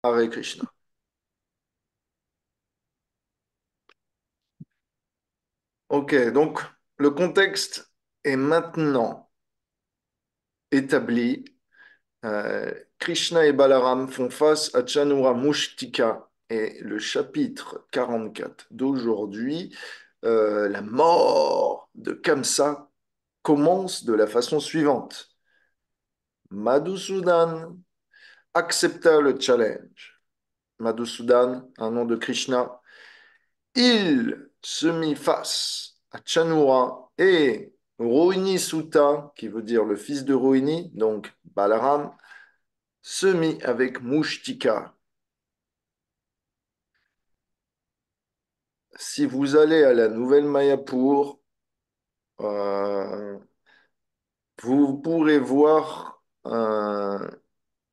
Hare Krishna. Ok, donc le contexte est maintenant établi. Krishna et Balaram font face à Chanura Mushtika et le chapitre 44 d'aujourd'hui, la mort de Kamsa commence de la façon suivante. Madhusudan accepta le challenge. Madhusudan, un nom de Krishna, il se mit face à Chanura et Rohini Sutta, qui veut dire le fils de Rohini, donc Balaram, se mit avec Mushtika. Si vous allez à la Nouvelle Mayapur, euh, vous pourrez voir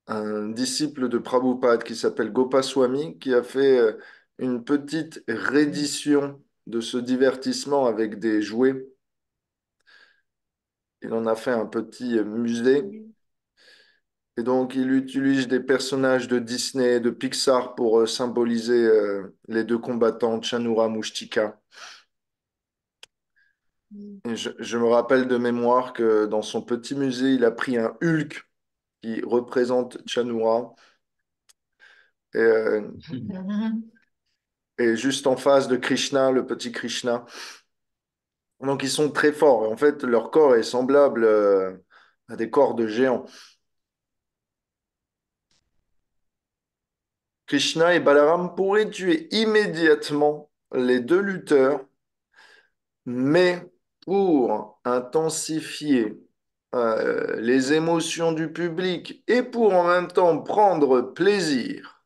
un disciple de Prabhupada qui s'appelle Gopaswami, qui a fait une petite réédition de ce divertissement avec des jouets. Il en a fait un petit musée. Et donc, il utilise des personnages de Disney et de Pixar pour symboliser les deux combattants, Chanura Mushtika. Et je me rappelle de mémoire que dans son petit musée, il a pris un Hulk qui représente Chanura. Et, et juste en face de Krishna, le petit Krishna. Donc, ils sont très forts. En fait, leur corps est semblable à des corps de géants. Krishna et Balaram pourraient tuer immédiatement les deux lutteurs, mais pour intensifier les émotions du public et pour en même temps prendre plaisir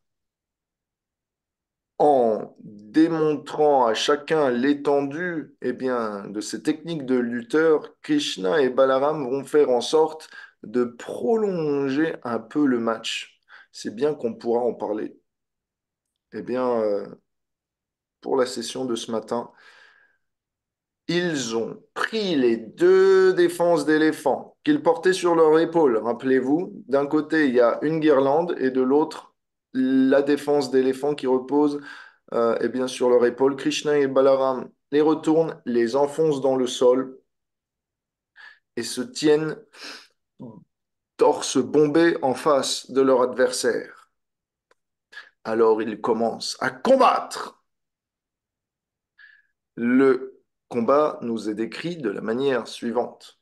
en démontrant à chacun l'étendue de ces techniques de lutteur, Krishna et Balaram vont faire en sorte de prolonger un peu le match. C'est bien qu'on pourra en parler. Eh bien, pour la session de ce matin, ils ont pris les deux défenses d'éléphants qu'ils portaient sur leur épaule. Rappelez-vous, d'un côté, il y a une guirlande et de l'autre, la défense d'éléphant qui repose sur leur épaule. Krishna et Balaram les retournent, les enfoncent dans le sol et se tiennent torse bombé en face de leur adversaire. Alors ils commencent à combattre. Le combat nous est décrit de la manière suivante.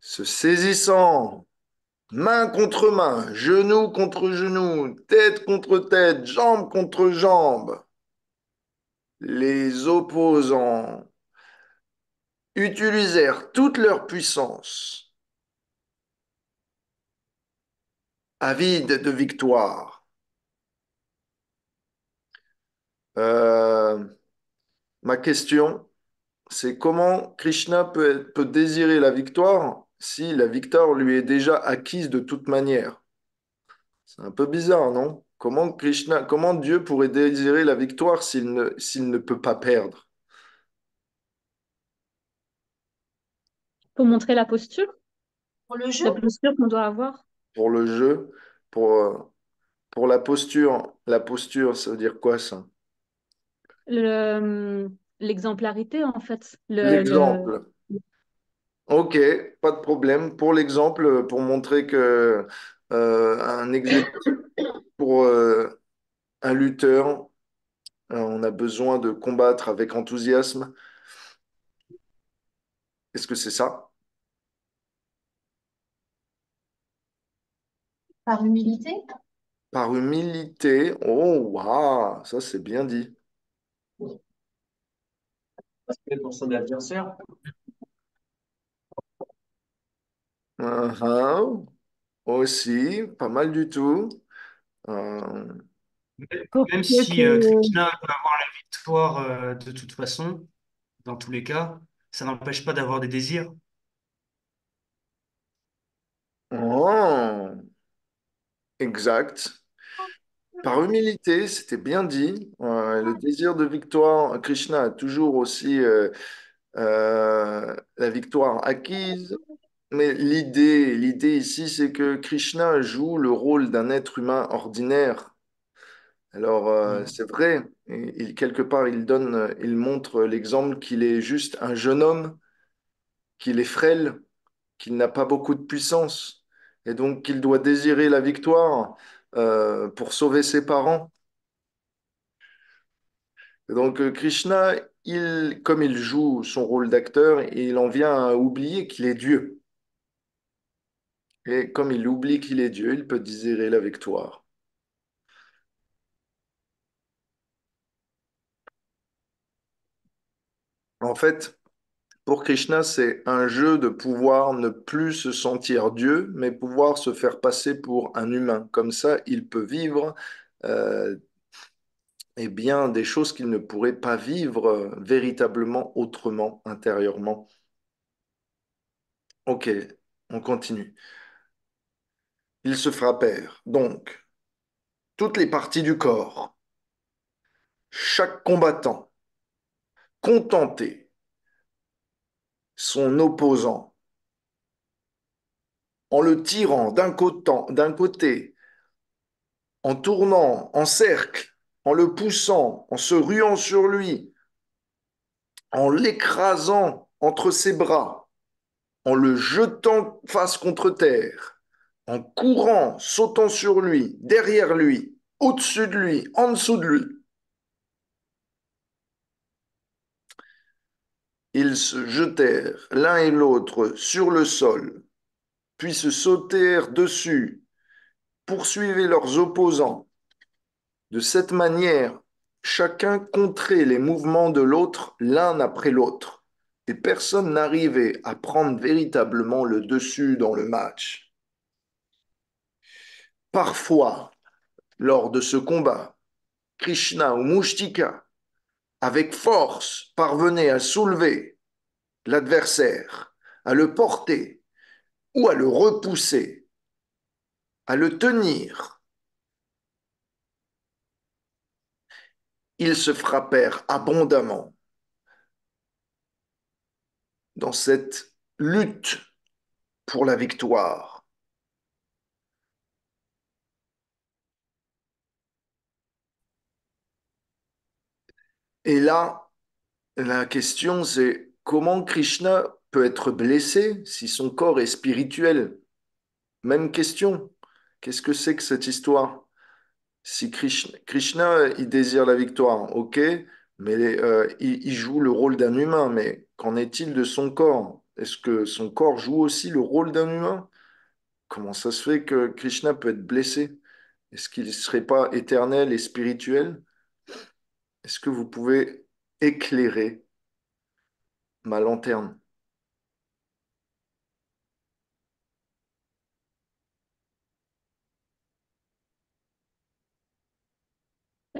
Se saisissant main contre main, genou contre genou, tête contre tête, jambe contre jambe, les opposants utilisèrent toute leur puissance, avides de victoire. Euh, Ma question, c'est comment Krishna peut désirer la victoire si la victoire lui est déjà acquise de toute manière? C'est un peu bizarre, non? Comment Dieu pourrait désirer la victoire s'il ne peut pas perdre? Pour montrer la posture, Pour le jeu? la posture qu'on doit avoir. Pour le jeu, pour, euh, pour la posture, ça veut dire quoi ça? L'exemplarité, en fait. L'exemple. Ok, pas de problème. Pour l'exemple, pour montrer que un exécutif, pour un lutteur, on a besoin de combattre avec enthousiasme. Est-ce que c'est ça? Par humilité? Par humilité. Oh, waouh, ça c'est bien dit. Respect pour son adversaire. Uh-huh. Aussi, pas mal du tout. Euh, Pour Même que, si que- Krishna peut avoir la victoire de toute façon, dans tous les cas, ça n'empêche pas d'avoir des désirs. oh, exact. Par humilité, c'était bien dit. Le désir de victoire, Krishna a toujours aussi la victoire acquise. Mais l'idée ici, c'est que Krishna joue le rôle d'un être humain ordinaire. Alors, Mhm. c'est vrai, quelque part, il montre l'exemple qu'il est juste un jeune homme, qu'il est frêle, qu'il n'a pas beaucoup de puissance, et donc qu'il doit désirer la victoire pour sauver ses parents. Et donc, Krishna, comme il joue son rôle d'acteur, il en vient à oublier qu'il est Dieu. Et comme il oublie qu'il est Dieu, il peut désirer la victoire. En fait, pour Krishna, c'est un jeu de pouvoir ne plus se sentir Dieu, mais pouvoir se faire passer pour un humain. Comme ça, il peut vivre euh, eh bien, des choses qu'il ne pourrait pas vivre véritablement autrement, intérieurement. Ok, on continue. Ils se frappèrent. Donc, toutes les parties du corps, chaque combattant, contenté, son opposant, en le tirant d'un côté, en tournant en cercle, en le poussant, en se ruant sur lui, en l'écrasant entre ses bras, en le jetant face contre terre, en courant, sautant sur lui, derrière lui, au-dessus de lui, en dessous de lui. Ils se jetèrent l'un et l'autre sur le sol, puis se sautèrent dessus, poursuivaient leurs opposants. De cette manière, chacun contrait les mouvements de l'autre l'un après l'autre, et personne n'arrivait à prendre véritablement le dessus dans le match. Parfois, lors de ce combat, Krishna ou Mushtika, avec force, parvenait à soulever l'adversaire, à le porter ou à le repousser, à le tenir. Ils se frappèrent abondamment dans cette lutte pour la victoire. Et là, la question c'est comment Krishna peut être blessé si son corps est spirituel? Même question. Qu'est-ce que c'est que cette histoire? Si Krishna, il désire la victoire, ok, mais il joue le rôle d'un humain, mais qu'en est-il de son corps? Est-ce que son corps joue aussi le rôle d'un humain? Comment ça se fait que Krishna peut être blessé? Est-ce qu'il ne serait pas éternel et spirituel? Est-ce que vous pouvez éclairer ma lanterne?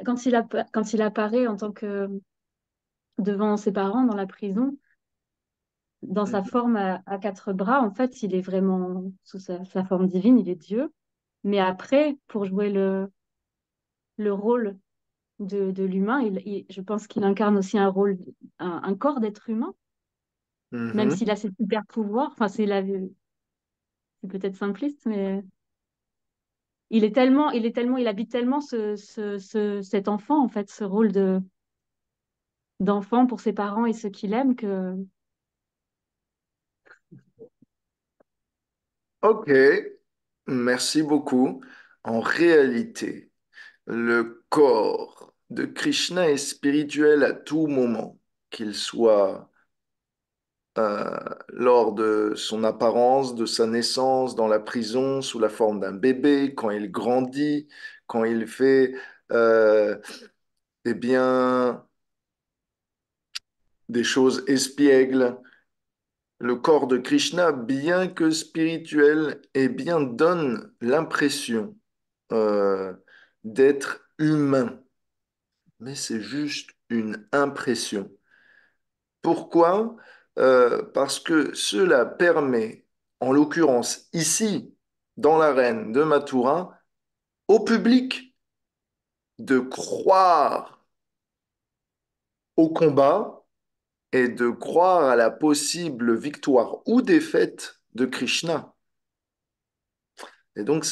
Quand il apparaît en tant que devant ses parents dans la prison, dans sa Mhm. forme à quatre bras, en fait, il est vraiment sous sa forme divine, il est Dieu. Mais après, pour jouer le rôle de l'humain, je pense qu'il incarne aussi un rôle, un corps d'être humain, même Mhm. s'il a ses super pouvoirs. Enfin, c'est peut-être simpliste, mais il habite tellement cet enfant, en fait, ce rôle d'enfant pour ses parents et ceux qu'il aime que Ok, merci beaucoup. En réalité, le corps de Krishna est spirituel à tout moment, qu'il soit lors de son apparence, de sa naissance dans la prison, sous la forme d'un bébé, quand il grandit, quand il fait euh, eh bien, des choses espiègles. Le corps de Krishna, bien que spirituel, eh bien, donne l'impression euh, d'être humain. Mais c'est juste une impression. Pourquoi? Parce que cela permet, en l'occurrence ici, dans l'arène de Mathura, au public de croire au combat et de croire à la possible victoire ou défaite de Krishna. Et donc,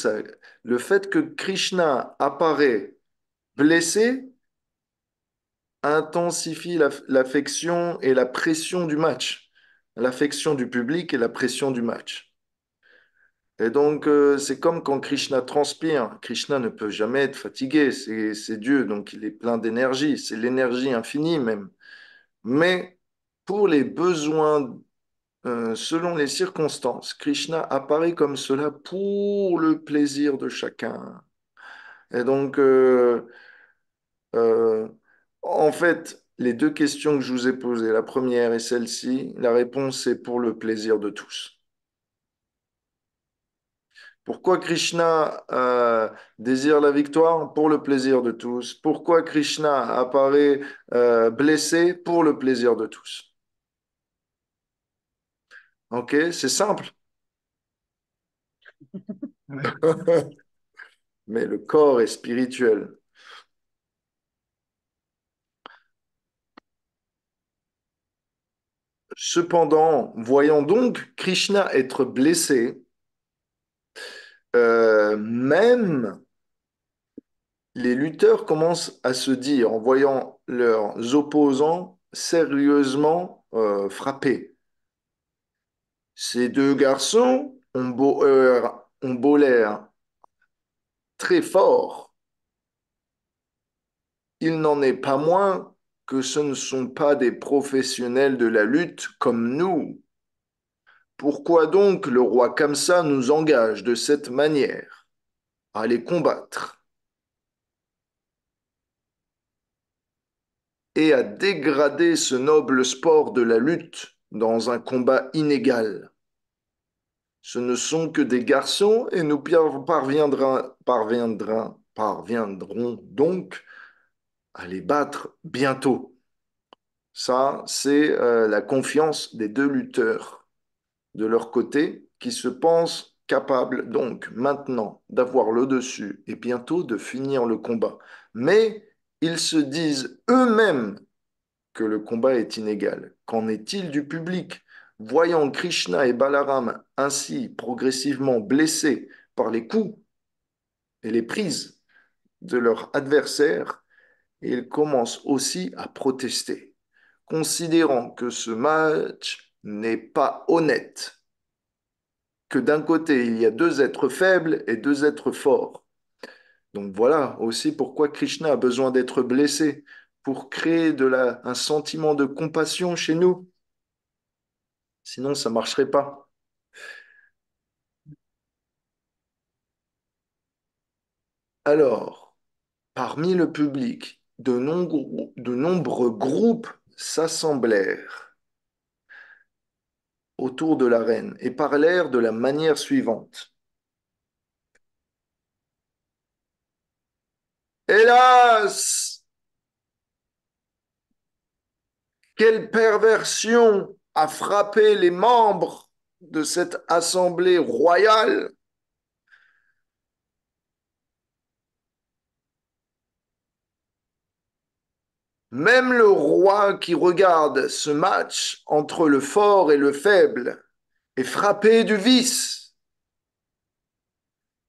le fait que Krishna apparaît blessé intensifie l'affection et la pression du match, l'affection du public et la pression du match. Et donc, c'est comme quand Krishna transpire. Krishna ne peut jamais être fatigué, c'est Dieu, donc il est plein d'énergie, c'est l'énergie infinie même. Mais pour les besoins, selon les circonstances, Krishna apparaît comme cela pour le plaisir de chacun. Et donc, euh, en fait, les deux questions que je vous ai posées, la première et celle-ci, la réponse est pour le plaisir de tous. Pourquoi Krishna désire la victoire? Pour le plaisir de tous. Pourquoi Krishna apparaît blessé? Pour le plaisir de tous. Ok, c'est simple. Ouais. Mais le corps est spirituel. Cependant, voyant donc Krishna être blessé, même les lutteurs commencent à se dire, en voyant leurs opposants sérieusement frappés, ces deux garçons ont beau l'air très forts, il n'en est pas moins que ce ne sont pas des professionnels de la lutte comme nous. Pourquoi donc le roi Kamsa nous engage de cette manière à les combattre et à dégrader ce noble sport de la lutte dans un combat inégal? Ce ne sont que des garçons et nous parviendrons donc à les battre bientôt. Ça, c'est la confiance des deux lutteurs de leur côté qui se pensent capables donc maintenant d'avoir le dessus et bientôt de finir le combat. Mais ils se disent eux-mêmes que le combat est inégal. Qu'en est-il du public? Voyant Krishna et Balaram ainsi progressivement blessés par les coups et les prises de leur adversaire, ils commencent aussi à protester, considérant que ce match n'est pas honnête, que d'un côté il y a deux êtres faibles et deux êtres forts. Donc voilà aussi pourquoi Krishna a besoin d'être blessé, pour créer un sentiment de compassion chez nous. Sinon, ça ne marcherait pas. Alors, parmi le public, de nombreux groupes s'assemblèrent autour de la reine et parlèrent de la manière suivante. Hélas, quelle perversion a frappé les membres de cette assemblée royale! Même le roi qui regarde ce match entre le fort et le faible est frappé du vice.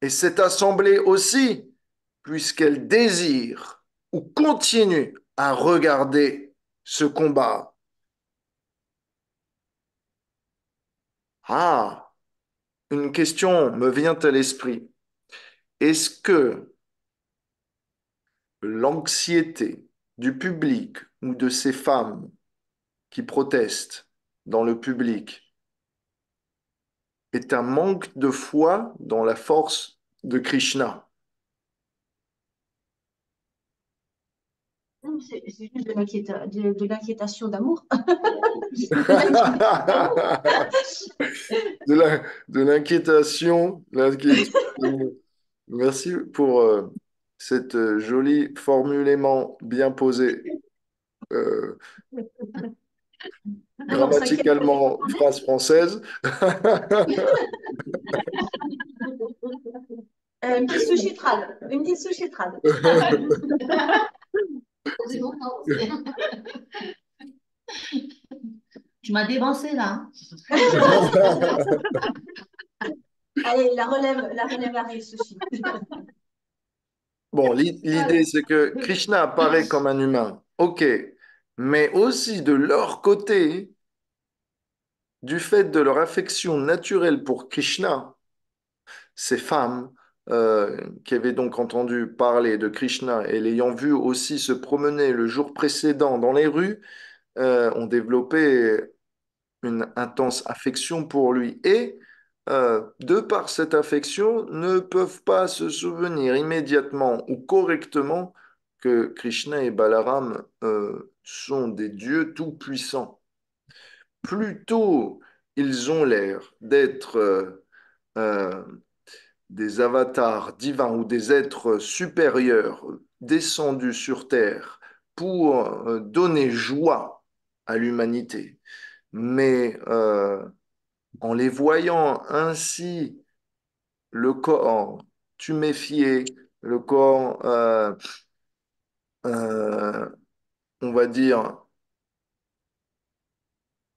Et cette assemblée aussi, puisqu'elle désire ou continue à regarder ce combat. Ah, une question me vient à l'esprit. Est-ce que l'anxiété du public ou de ces femmes qui protestent dans le public est un manque de foi dans la force de Krishna? Non, c'est juste de l'inquiétation d'amour. De l'inquiétation. Merci pour cette jolie formulément bien posée, euh, Non, non, on s'inquiète pour les grammaticalement Japonais. phrase française. Une petite sushi trad. Une petite sushi trad. Tu m'as dévancé là. Allez, la relève arrive, Sushi. Bon, Voilà. l'idée, c'est que Krishna apparaît comme un humain. OK. Mais aussi de leur côté, du fait de leur affection naturelle pour Krishna, ces femmes qui avaient donc entendu parler de Krishna et l'ayant vu aussi se promener le jour précédent dans les rues, ont développé une intense affection pour lui et, de par cette affection, ne peuvent pas se souvenir immédiatement ou correctement que Krishna et Balaram sont des dieux tout-puissants. Plutôt, ils ont l'air d'être euh, des avatars divins ou des êtres supérieurs descendus sur Terre pour donner joie à l'humanité. Mais en les voyant ainsi, le corps tuméfié, le corps, euh, on va dire,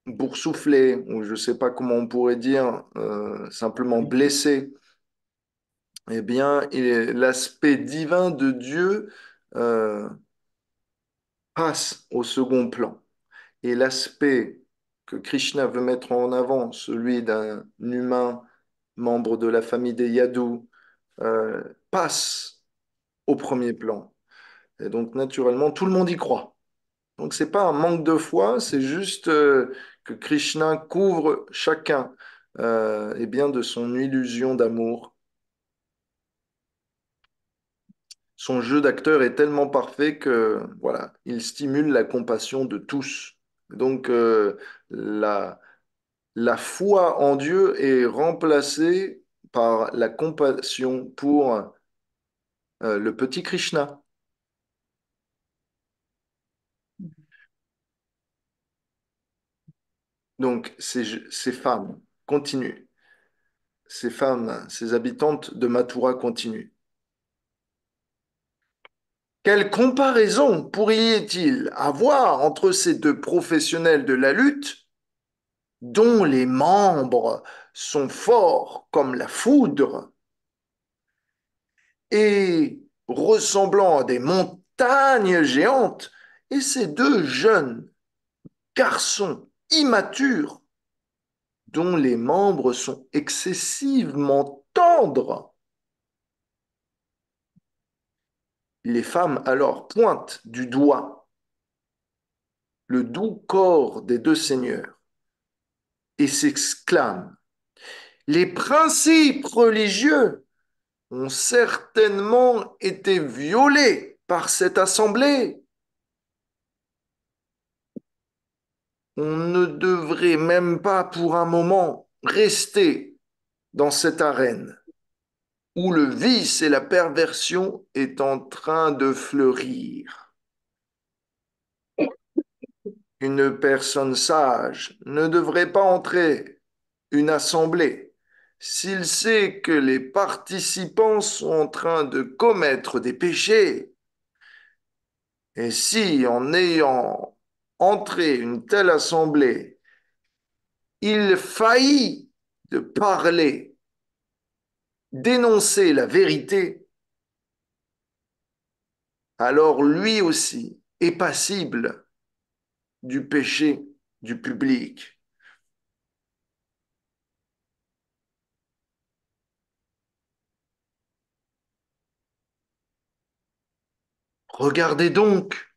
boursouflé, ou je ne sais pas comment on pourrait dire, simplement blessé, eh bien, l'aspect divin de Dieu euh, passe au second plan. Et l'aspect que Krishna veut mettre en avant, celui d'un humain membre de la famille des Yadus, passe au premier plan. Et donc, naturellement, tout le monde y croit. Donc, c'est pas un manque de foi, c'est juste que Krishna couvre chacun eh bien, de son illusion d'amour. Son jeu d'acteur est tellement parfait que, voilà, il stimule la compassion de tous. Donc, la, la foi en Dieu est remplacée par la compassion pour le petit Krishna. Donc, ces femmes continuent. Ces femmes, ces habitantes de Mathura continuent. Quelle comparaison pourrait-il avoir entre ces deux professionnels de la lutte, dont les membres sont forts comme la foudre et ressemblant à des montagnes géantes, et ces deux jeunes garçons immatures, dont les membres sont excessivement tendres? Les femmes alors pointent du doigt le doux corps des deux seigneurs et s'exclament: les principes religieux ont certainement été violés par cette assemblée. On ne devrait même pas pour un moment rester dans cette arène où le vice et la perversion est en train de fleurir. Une personne sage ne devrait pas entrer une assemblée s'il sait que les participants sont en train de commettre des péchés. Et si, en ayant entré une telle assemblée, il faillit de parler, d'énoncer la vérité, alors lui aussi est passible du péché du public. Regardez donc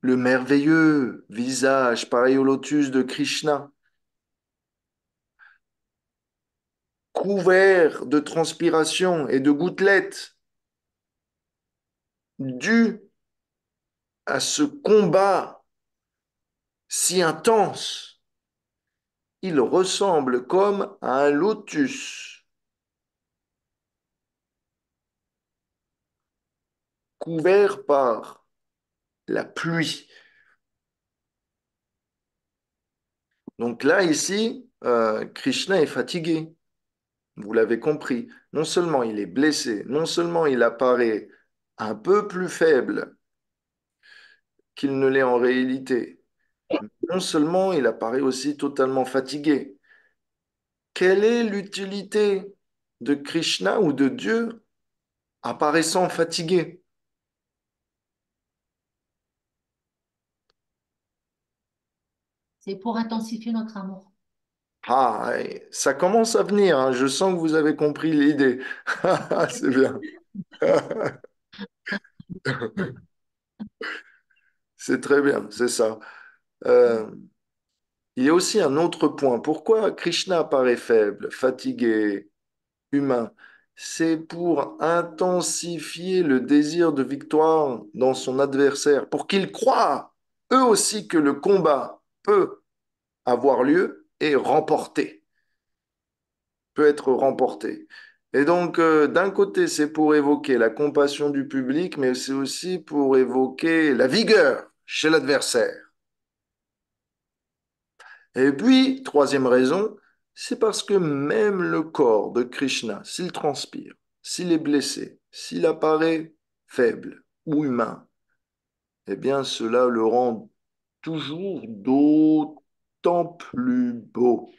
le merveilleux visage pareil au lotus de Krishna, couvert de transpiration et de gouttelettes, dû à ce combat si intense. Il ressemble comme à un lotus couvert par la pluie. Donc là, ici, Krishna est fatigué. Vous l'avez compris. Non seulement il est blessé, non seulement il apparaît un peu plus faible qu'il ne l'est en réalité, non seulement il apparaît aussi totalement fatigué. quelle est l'utilité de Krishna ou de Dieu apparaissant fatigué? C'est pour intensifier notre amour. Ah, ça commence à venir, hein. Je sens que vous avez compris l'idée. C'est bien. C'est très bien, c'est ça. Euh, il y a aussi un autre point. Pourquoi Krishna apparaît faible, fatigué, humain? C'est pour intensifier le désir de victoire dans son adversaire, pour qu'il croie eux aussi que le combat peut avoir lieu et remporter, peut être remporté. Et donc, d'un côté, c'est pour évoquer la compassion du public, mais c'est aussi pour évoquer la vigueur chez l'adversaire. Et puis, troisième raison, c'est parce que même le corps de Krishna, s'il transpire, s'il est blessé, s'il apparaît faible ou humain, eh bien, cela le rend toujours d'autant plus beau.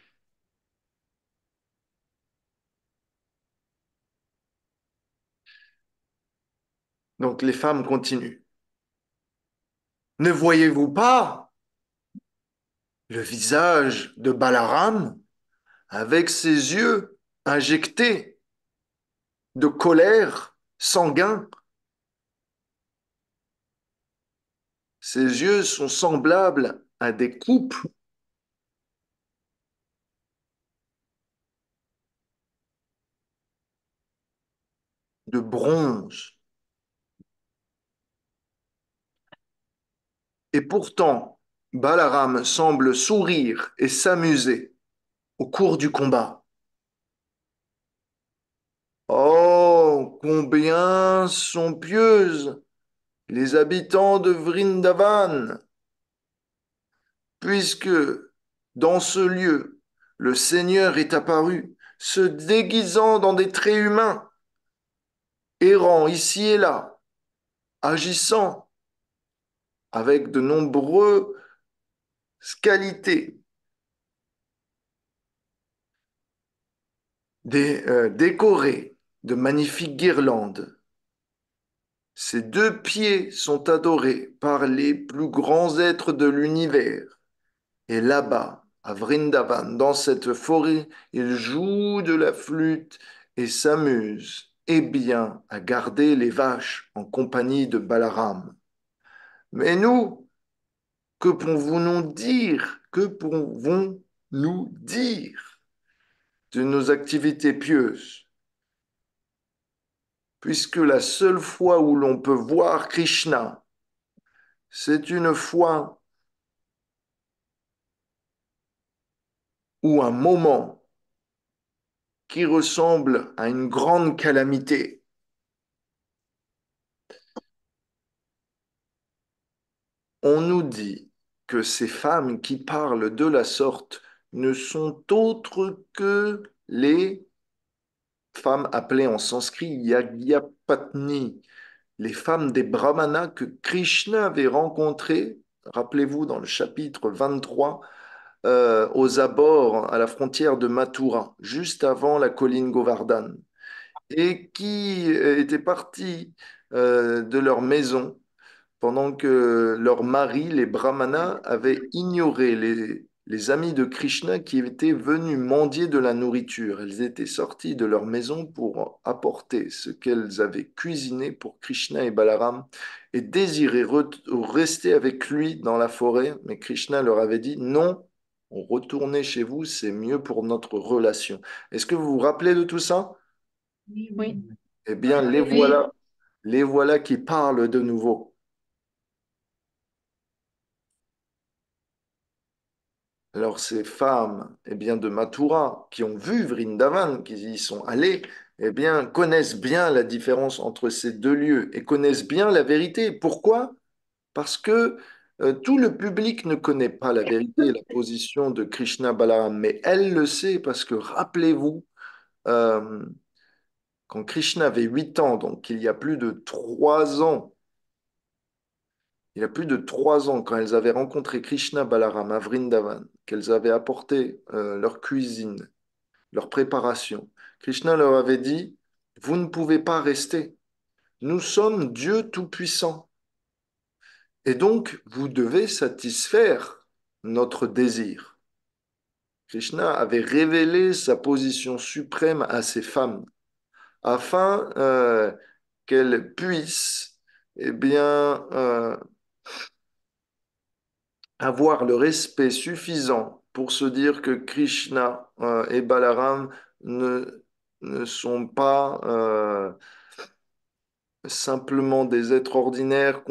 Donc, les femmes continuent. Ne voyez-vous pas le visage de Balaram avec ses yeux injectés de colère sanguin? Ses yeux sont semblables à des coupes de bronze. Et pourtant, Balaram semble sourire et s'amuser au cours du combat. Oh, combien sont pieuses les habitants de Vrindavan, puisque dans ce lieu, le Seigneur est apparu, se déguisant dans des traits humains, errant ici et là, agissant avec de nombreuses qualités, décoré de magnifiques guirlandes. Ces deux pieds sont adorés par les plus grands êtres de l'univers. Et là-bas, à Vrindavan, dans cette forêt, il joue de la flûte et s'amuse, et bien, à garder les vaches en compagnie de Balaram. Mais nous, que pouvons-nous dire? Que pouvons-nous dire de nos activités pieuses? Puisque la seule fois où l'on peut voir Krishna, c'est une fois ou un moment qui ressemble à une grande calamité. On nous dit que ces femmes qui parlent de la sorte ne sont autres que les femmes appelées en sanskrit Yagyapatni, les femmes des brahmanas que Krishna avait rencontrées, rappelez-vous, dans le chapitre 23, aux abords, à la frontière de Mathura, juste avant la colline Govardhan, et qui étaient parties de leur maison pendant que leurs maris, les brahmanas, avaient ignoré les amis de Krishna qui étaient venus mendier de la nourriture. Elles étaient sorties de leur maison pour apporter ce qu'elles avaient cuisiné pour Krishna et Balaram et désiraient rester avec lui dans la forêt. Mais Krishna leur avait dit non, retournez chez vous, c'est mieux pour notre relation. Est-ce que vous vous rappelez de tout ça? Oui, oui. Oui, Eh bien, oui, les voilà qui parlent de nouveau. Alors ces femmes, eh bien, de Mathura, qui ont vu Vrindavan, qui y sont allées, eh bien, connaissent bien la différence entre ces deux lieux et connaissent bien la vérité. Pourquoi? Parce que tout le public ne connaît pas la vérité et la position de Krishna Balaram, mais elle le sait parce que rappelez-vous, euh, quand Krishna avait 8 ans, donc il y a plus de 3 ans, il y a plus de 3 ans, quand elles avaient rencontré Krishna Balaram à Vrindavan, qu'elles avaient apporté leur cuisine, leur préparation. Krishna leur avait dit, vous ne pouvez pas rester. Nous sommes Dieu Tout-Puissant. Et donc, vous devez satisfaire notre désir. Krishna avait révélé sa position suprême à ces femmes afin qu'elles puissent eh bien, avoir le respect suffisant pour se dire que Krishna et Balaram ne sont pas simplement des êtres ordinaires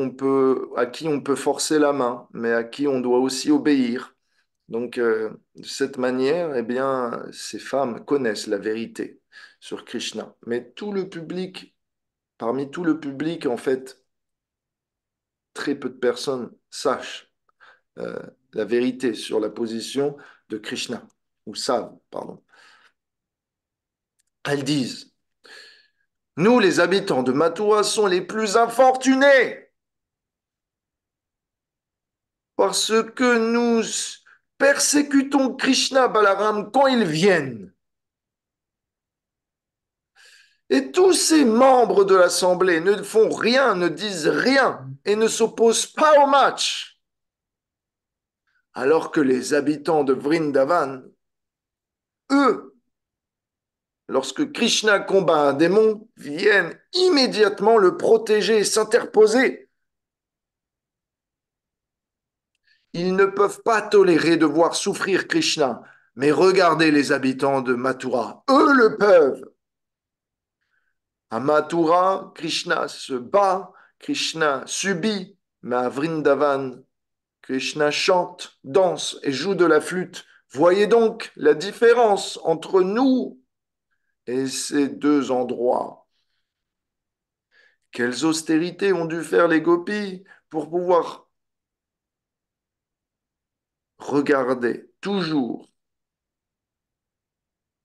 à qui on peut forcer la main, mais à qui on doit aussi obéir. Donc, de cette manière, eh bien, ces femmes connaissent la vérité sur Krishna. Mais tout le public, parmi tout le public, en fait, très peu de personnes sachent euh, la vérité sur la position de Krishna, ou savent, pardon. Elles disent, nous, les habitants de Mathura, sont les plus infortunés parce que nous persécutons Krishna Balaram quand ils viennent. Et tous ces membres de l'Assemblée ne font rien, ne disent rien et ne s'opposent pas au match. Alors que les habitants de Vrindavan, eux, lorsque Krishna combat un démon, viennent immédiatement le protéger et s'interposer. Ils ne peuvent pas tolérer de voir souffrir Krishna. Mais regardez les habitants de Mathura, eux le peuvent. À Mathura, Krishna se bat, Krishna subit, mais à Vrindavan, Krishna chante, danse et joue de la flûte. Voyez donc la différence entre nous et ces deux endroits. Quelles austérités ont dû faire les gopis pour pouvoir regarder toujours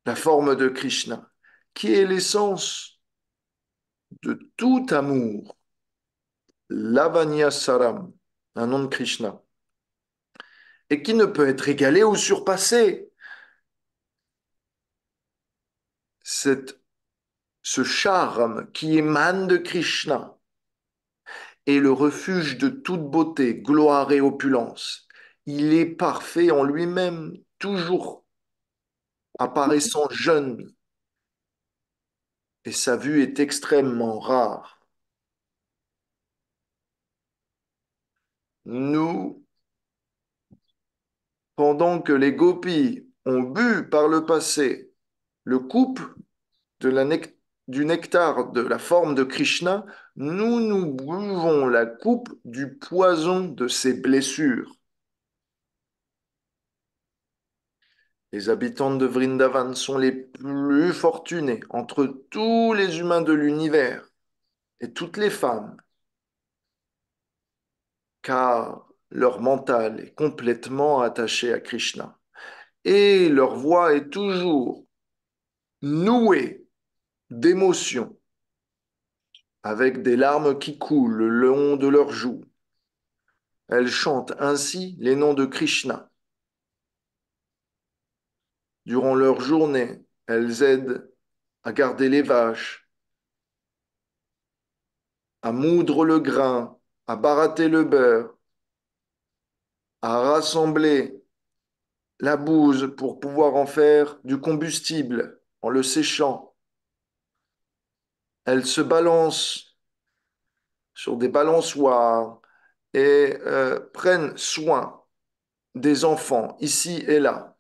la forme de Krishna, qui est l'essence de tout amour, Lavanya Saram, un nom de Krishna, et qui ne peut être égalé ou surpassé. Ce charme qui émane de Krishna est le refuge de toute beauté, gloire et opulence. Il est parfait en lui-même, toujours apparaissant jeune, et sa vue est extrêmement rare. Nous, pendant que les gopis ont bu par le passé le couple du nectar de la forme de Krishna, nous buvons la coupe du poison de ses blessures. Les habitants de Vrindavan sont les plus fortunés entre tous les humains de l'univers et toutes les femmes, car leur mental est complètement attaché à Krishna et leur voix est toujours nouée d'émotions, avec des larmes qui coulent le long de leurs joues. Elles chantent ainsi les noms de Krishna. Durant leur journée, elles aident à garder les vaches, à moudre le grain, à barater le beurre, à rassembler la bouse pour pouvoir en faire du combustible en le séchant. Elles se balancent sur des balançoires et prennent soin des enfants ici et là.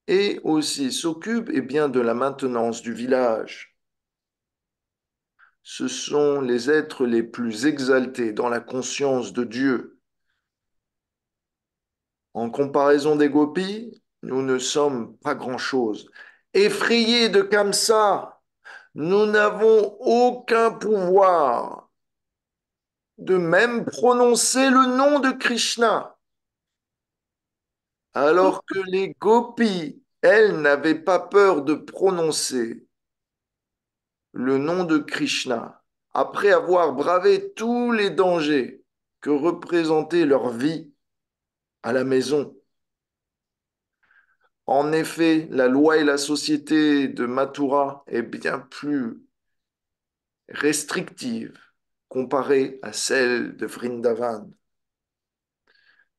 Et aussi s'occupent bien, de la maintenance du village. Ce sont les êtres les plus exaltés dans la conscience de Dieu. En comparaison des gopis, nous ne sommes pas grand-chose. Effrayés de Kamsa, nous n'avons aucun pouvoir de même prononcer le nom de Krishna, alors que les gopis, elles, n'avaient pas peur de prononcer le nom de Krishna, après avoir bravé tous les dangers que représentait leur vie à la maison. En effet, la loi et la société de Mathura est bien plus restrictive comparée à celle de Vrindavan.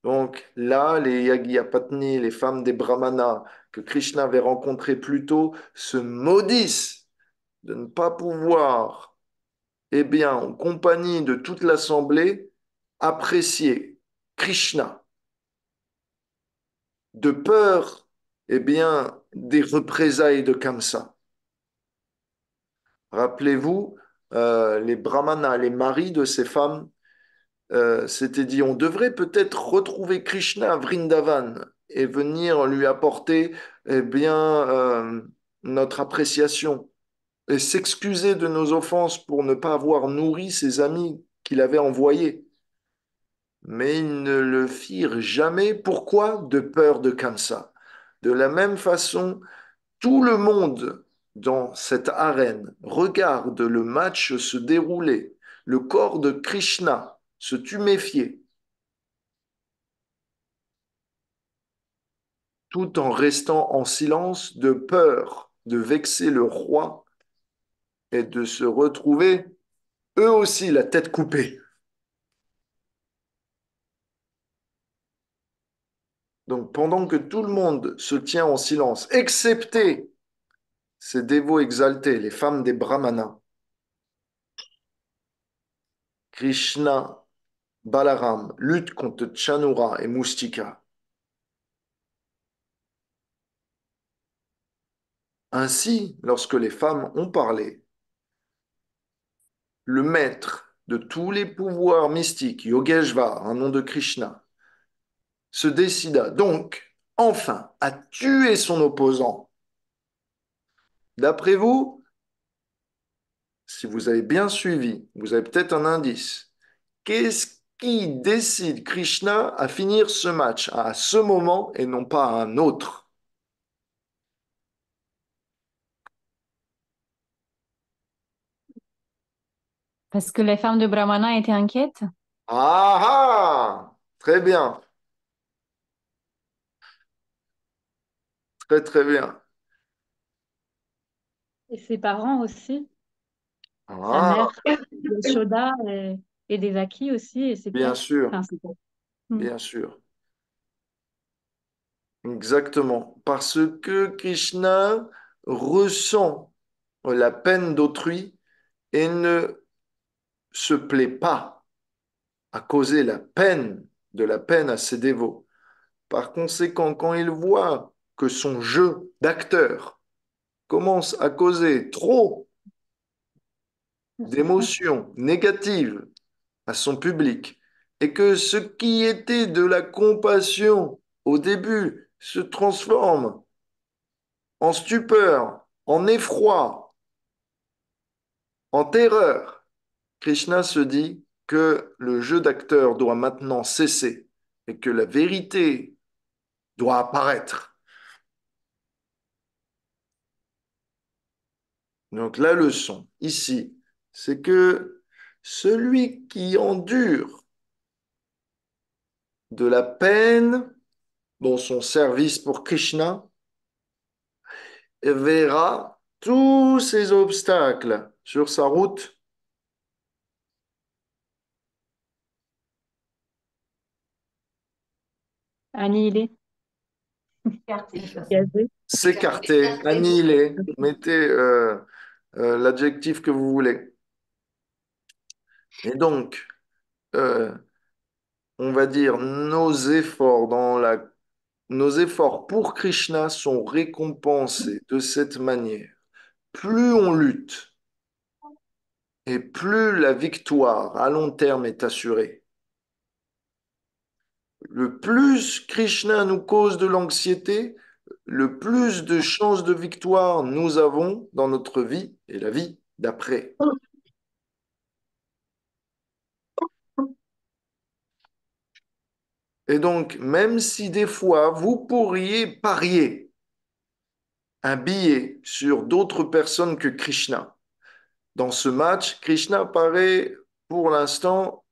Donc là, les Yagyapatni, les femmes des Brahmanas que Krishna avait rencontrées plus tôt, se maudissent de ne pas pouvoir, eh bien, en compagnie de toute l'assemblée, apprécier Krishna, de peur, eh bien, des représailles de Kamsa. Rappelez-vous, les brahmanas, les maris de ces femmes, s'étaient dit, on devrait peut-être retrouver Krishna à Vrindavan et venir lui apporter, eh bien, notre appréciation et s'excuser de nos offenses pour ne pas avoir nourri ses amis qu'il avait envoyés. Mais ils ne le firent jamais. Pourquoi? De peur de Kamsa. De la même façon, tout le monde dans cette arène regarde le match se dérouler, le corps de Krishna se tuméfier, tout en restant en silence de peur de vexer le roi et de se retrouver eux aussi la tête coupée. Donc pendant que tout le monde se tient en silence, excepté ces dévots exaltés, les femmes des brahmanas, Krishna, Balaram luttent contre Chanura et Mustika. Ainsi, lorsque les femmes ont parlé, le maître de tous les pouvoirs mystiques, Yogeshvar, un nom de Krishna, se décida donc enfin à tuer son opposant. D'après vous, si vous avez bien suivi, vous avez peut-être un indice. Qu'est-ce qui décide Krishna à finir ce match à ce moment et non pas à un autre? Parce que les femmes de Brahmana étaient inquiètes. Ah ah! Très bien, très très bien. Et ses parents aussi, sa Ah, mère, Yashoda et Devaki aussi, et ses bien pères. sûr, Enfin, ses pères. Mm. bien sûr. Exactement. Parce que Krishna ressent la peine d'autrui et ne se plaît pas à causer de la peine à ses dévots. Par conséquent, quand il voit que son jeu d'acteur commence à causer trop C'est ça. d'émotions négatives à son public et que ce qui était de la compassion au début se transforme en stupeur, en effroi, en terreur, Krishna se dit que le jeu d'acteur doit maintenant cesser et que la vérité doit apparaître. Donc la leçon ici, c'est que celui qui endure de la peine dans son service pour Krishna verra tous ces obstacles sur sa route Annihilé, gazé. s'écarter, annihiler, mettez l'adjectif que vous voulez. Et donc, euh, on va dire, nos efforts pour Krishna sont récompensés de cette manière. Plus on lutte et plus la victoire à long terme est assurée. Le plus Krishna nous cause de l'anxiété, le plus de chances de victoire nous avons dans notre vie et la vie d'après. Et donc, même si des fois vous pourriez parier un billet sur d'autres personnes que Krishna, dans ce match, Krishna paraît pour l'instant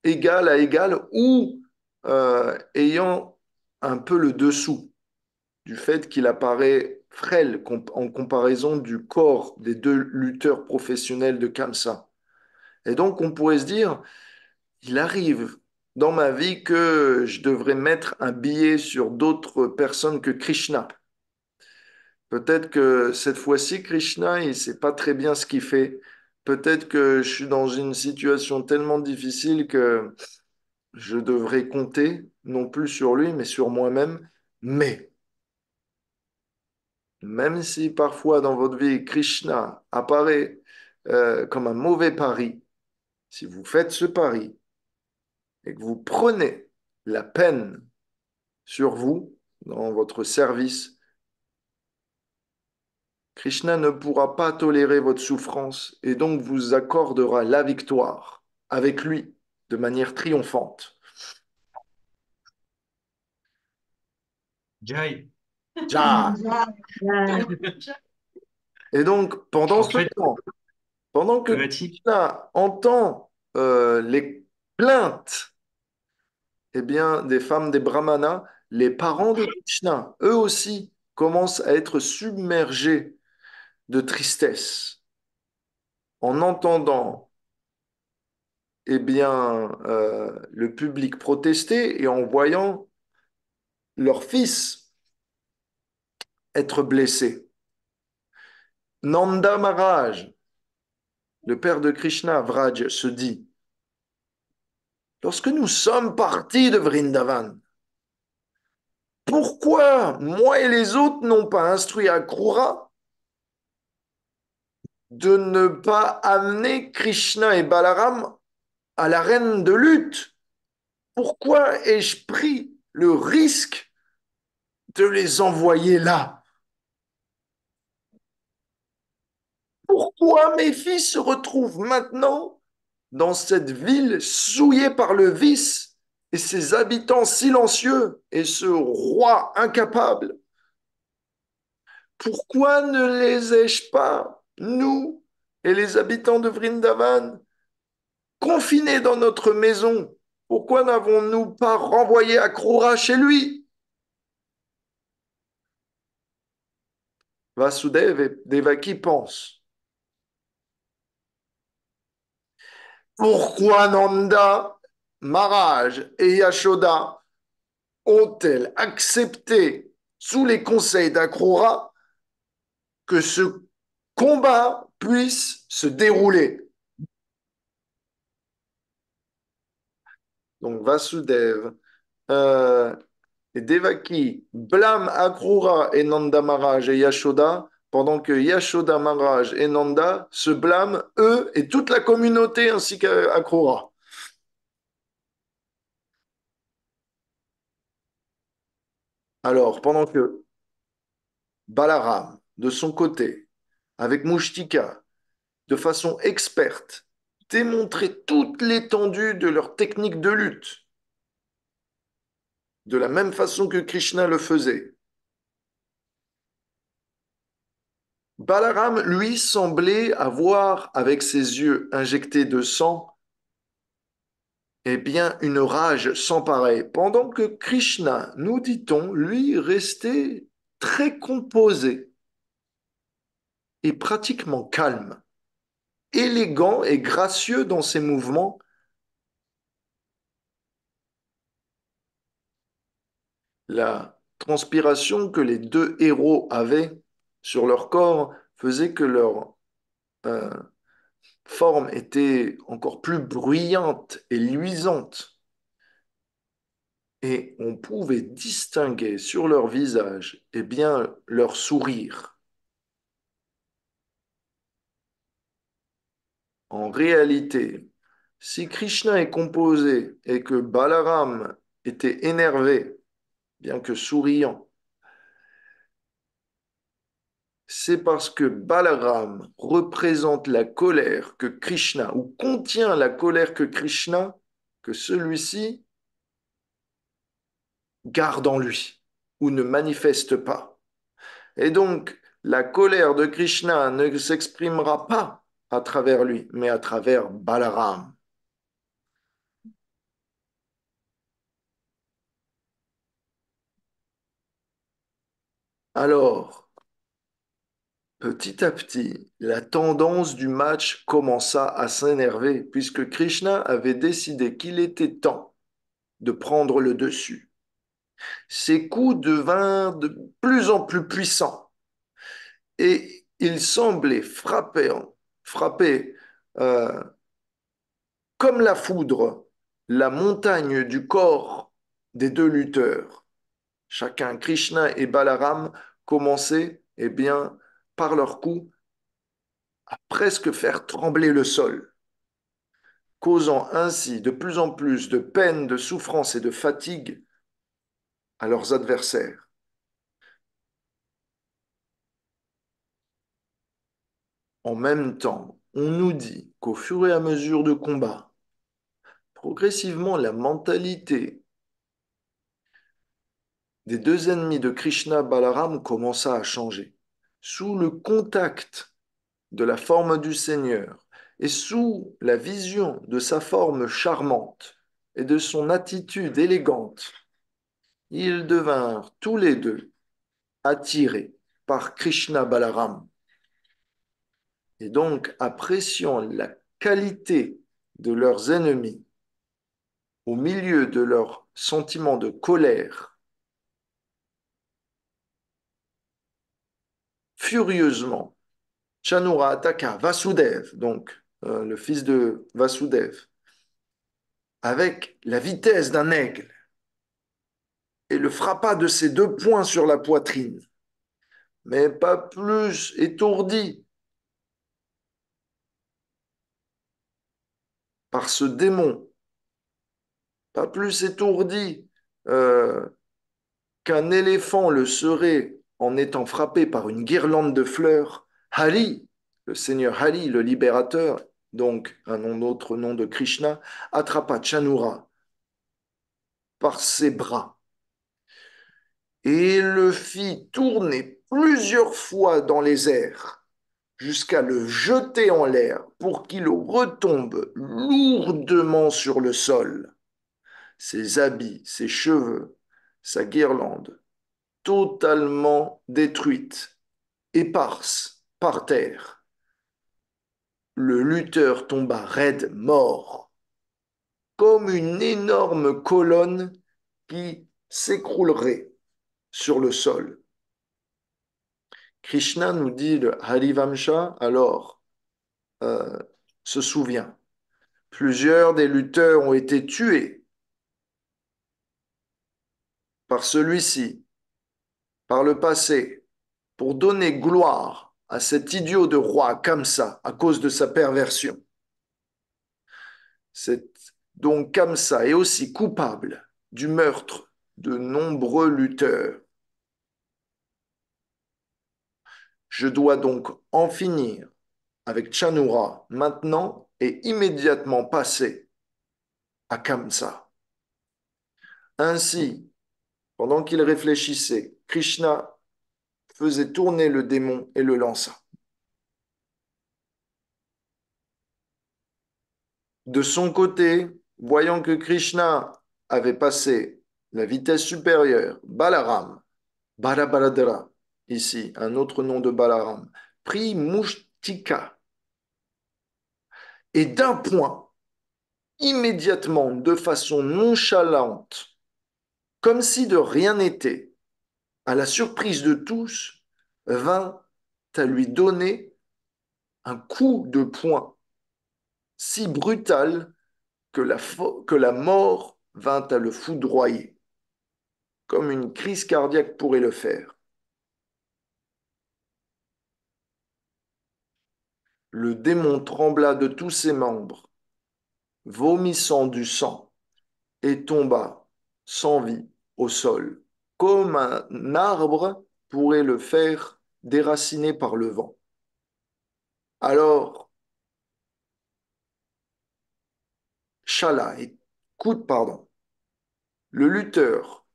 égal à égal ou ayant un peu le dessous du fait qu'il apparaît frêle en comparaison du corps des deux lutteurs professionnels de Kamsa. Et donc, on pourrait se dire, il arrive dans ma vie que je devrais mettre un billet sur d'autres personnes que Krishna. Peut-être que cette fois-ci, Krishna, il ne sait pas très bien ce qu'il fait. Peut-être que je suis dans une situation tellement difficile que je devrais compter non plus sur lui, mais sur moi-même. Mais, même si parfois dans votre vie, Krishna apparaît comme un mauvais pari, si vous faites ce pari et que vous prenez la peine sur vous, dans votre service, Krishna ne pourra pas tolérer votre souffrance et donc vous accordera la victoire avec lui de manière triomphante. Jai. Ja. Ouais. Et donc, pendant En ce fait, temps, pendant que Bhagavati, Krishna entend les plaintes eh bien, des femmes des brahmanas, les parents de Krishna, eux aussi, commencent à être submergés de tristesse en entendant le public protester et en voyant leur fils être blessé. Nanda Maharaj, le père de Krishna, Vraj, se dit, lorsque nous sommes partis de Vrindavan, pourquoi moi et les autres n'ont pas instruit Akrura de ne pas amener Krishna et Balaram à l'arène de lutte? Pourquoi ai-je pris le risque de les envoyer là? Pourquoi mes fils se retrouvent maintenant dans cette ville souillée par le vice et ses habitants silencieux et ce roi incapable? Pourquoi ne les ai-je pas, nous et les habitants de Vrindavan, confinés dans notre maison? Pourquoi n'avons-nous pas renvoyé Akrura chez lui? Vasudev et Devaki pensent. Pourquoi Nanda, Maharaj et Yashoda ont-elles accepté, sous les conseils d'Akrura, que ce combat puisse se dérouler? Donc Vasudev et Devaki blâment Akrura et Nanda Maharaj et Yashoda, pendant que Yashoda Maharaj et Nanda se blâment, eux et toute la communauté ainsi qu'Akrura. Alors, pendant que Balaram, de son côté, avec Mushtika, de façon experte, démontrait toute l'étendue de leur technique de lutte, de la même façon que Krishna le faisait. Balaram, lui, semblait avoir, avec ses yeux injectés de sang, eh bien, une rage sans pareille, pendant que Krishna, nous dit-on, lui, restait très composé et pratiquement calme, élégant et gracieux dans ses mouvements. La transpiration que les deux héros avaient sur leur corps faisait que leur euh, forme était encore plus bruyante et luisante. Et on pouvait distinguer sur leur visage, eh bien, leur sourire. En réalité, si Krishna est composé et que Balaram était énervé, bien que souriant, c'est parce que Balaram représente la colère que Krishna, ou contient la colère que Krishna, que celui-ci garde en lui, ou ne manifeste pas. Et donc, la colère de Krishna ne s'exprimera pas à travers lui, mais à travers Balaram. Alors, petit à petit, la tendance du match commença à s'énerver puisque Krishna avait décidé qu'il était temps de prendre le dessus. Ses coups devinrent de plus en plus puissants et il semblait frapper euh, comme la foudre la montagne du corps des deux lutteurs. Chacun, Krishna et Balaram, commençaient, eh bien, par leurs coups, à presque faire trembler le sol, causant ainsi de plus en plus de peine, de souffrance et de fatigue à leurs adversaires. En même temps, on nous dit qu'au fur et à mesure de combat, progressivement la mentalité des deux ennemis de Krishna, Balaram, commença à changer. Sous le contact de la forme du Seigneur et sous la vision de sa forme charmante et de son attitude élégante, ils devinrent tous les deux attirés par Krishna Balaram. Et donc, appréciant la qualité de leurs ennemis au milieu de leurs sentiments de colère, furieusement, Chanura attaqua Vasudev, donc le fils de Vasudev, avec la vitesse d'un aigle et le frappa de ses deux poings sur la poitrine, mais pas plus étourdi par ce démon, pas plus étourdi euh, qu'un éléphant le serait en étant frappé par une guirlande de fleurs. Hari, le seigneur Hari, le libérateur, donc un autre nom de Krishna, attrapa Chanura par ses bras et le fit tourner plusieurs fois dans les airs jusqu'à le jeter en l'air pour qu'il retombe lourdement sur le sol. Ses habits, ses cheveux, sa guirlande, totalement détruite, éparse par terre. Le lutteur tomba raide mort, comme une énorme colonne qui s'écroulerait sur le sol. Krishna nous dit le Harivamsha, alors euh, se souvient. Plusieurs des lutteurs ont été tués par celui-ci, par le passé, pour donner gloire à cet idiot de roi Kamsa à cause de sa perversion. Donc Kamsa est aussi coupable du meurtre de nombreux lutteurs. Je dois donc en finir avec Chanura maintenant et immédiatement passer à Kamsa. Ainsi, pendant qu'il réfléchissait, Krishna faisait tourner le démon et le lança. De son côté, voyant que Krishna avait passé la vitesse supérieure, Balaram, Balabaladra, ici un autre nom de Balaram, prit Mushtika et d'un point, immédiatement, de façon nonchalante, comme si de rien n'était, à la surprise de tous, vint à lui donner un coup de poing si brutal que la mort vint à le foudroyer, comme une crise cardiaque pourrait le faire. Le démon trembla de tous ses membres, vomissant du sang, et tomba sans vie au sol, comme un arbre pourrait le faire déraciner par le vent. Alors, Shala, pardon, le lutteur,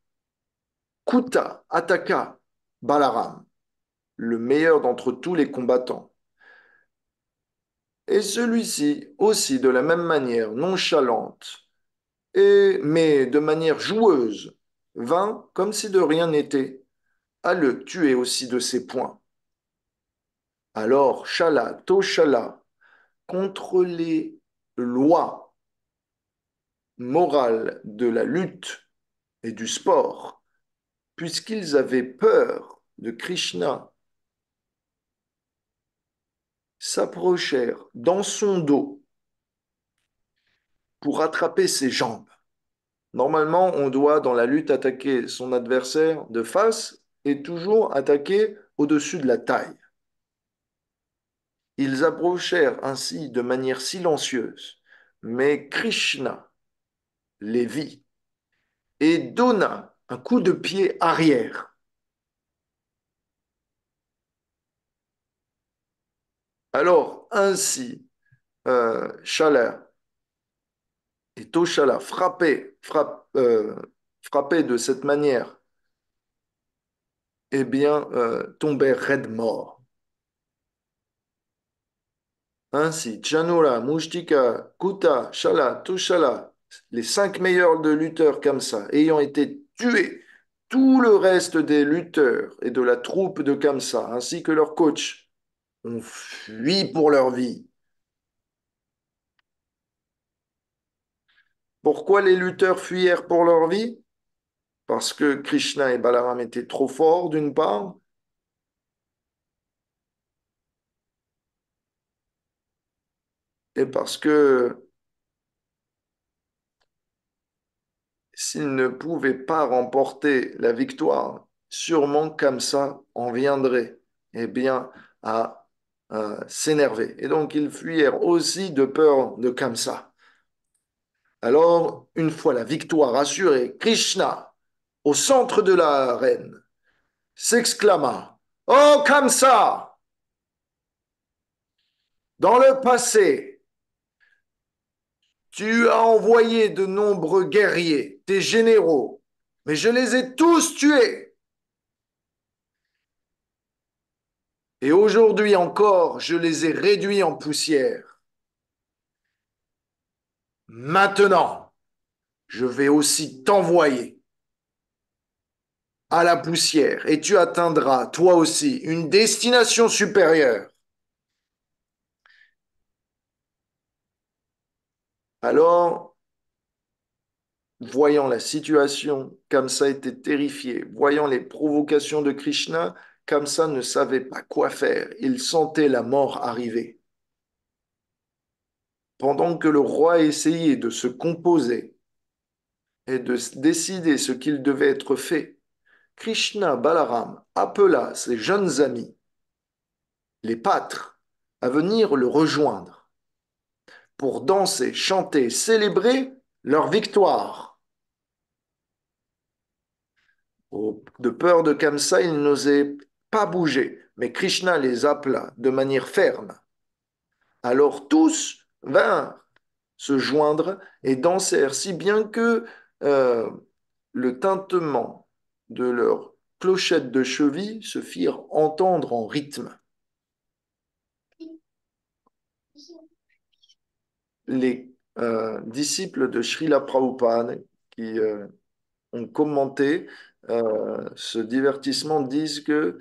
Kuta, attaqua Balaram, le meilleur d'entre tous les combattants. Et celui-ci aussi, de la même manière nonchalante, mais de manière joueuse, vint, comme si de rien n'était, à le tuer aussi de ses poings. Alors, Shala, Toshala, contre les lois morales de la lutte et du sport, puisqu'ils avaient peur de Krishna, s'approchèrent dans son dos pour attraper ses jambes. Normalement, on doit, dans la lutte, attaquer son adversaire de face et toujours attaquer au-dessus de la taille. Ils approchèrent ainsi de manière silencieuse, mais Krishna les vit et donna un coup de pied arrière. Alors, ainsi, Shala et Toshala frappés de cette manière, eh bien, tombèrent raides morts. Ainsi, Chanura, Mushtika, Kuta, Shala, Toshala, les 5 meilleurs de lutteurs comme ça, ayant été tués, tout le reste des lutteurs et de la troupe de Kamsa, ainsi que leur coach, ont fui pour leur vie. Pourquoi les lutteurs fuyèrent pour leur vie? Parce que Krishna et Balaram étaient trop forts, d'une part, et parce que s'ils ne pouvaient pas remporter la victoire, sûrement Kamsa en viendrait, eh bien, à s'énerver. Et donc, ils fuyèrent aussi de peur de Kamsa. Alors, une fois la victoire assurée, Krishna, au centre de l'arène, s'exclama: Oh Kamsa, dans le passé, tu as envoyé de nombreux guerriers, tes généraux, mais je les ai tous tués. Et aujourd'hui encore, je les ai réduits en poussière. Maintenant, je vais aussi t'envoyer à la poussière et tu atteindras, toi aussi, une destination supérieure. Alors, voyant la situation, Kamsa était terrifié. Voyant les provocations de Krishna, Kamsa ne savait pas quoi faire. Il sentait la mort arriver. Pendant que le roi essayait de se composer et de décider ce qu'il devait être fait, Krishna Balaram appela ses jeunes amis, les pâtres, à venir le rejoindre pour danser, chanter, célébrer leur victoire. De peur de Kamsa, ils n'osaient pas bouger, mais Krishna les appela de manière ferme. Alors tous vinrent se joindre et dansèrent si bien que euh, le tintement de leurs clochettes de cheville se firent entendre en rythme. Les disciples de Srila Prabhupada qui ont commenté ce divertissement disent que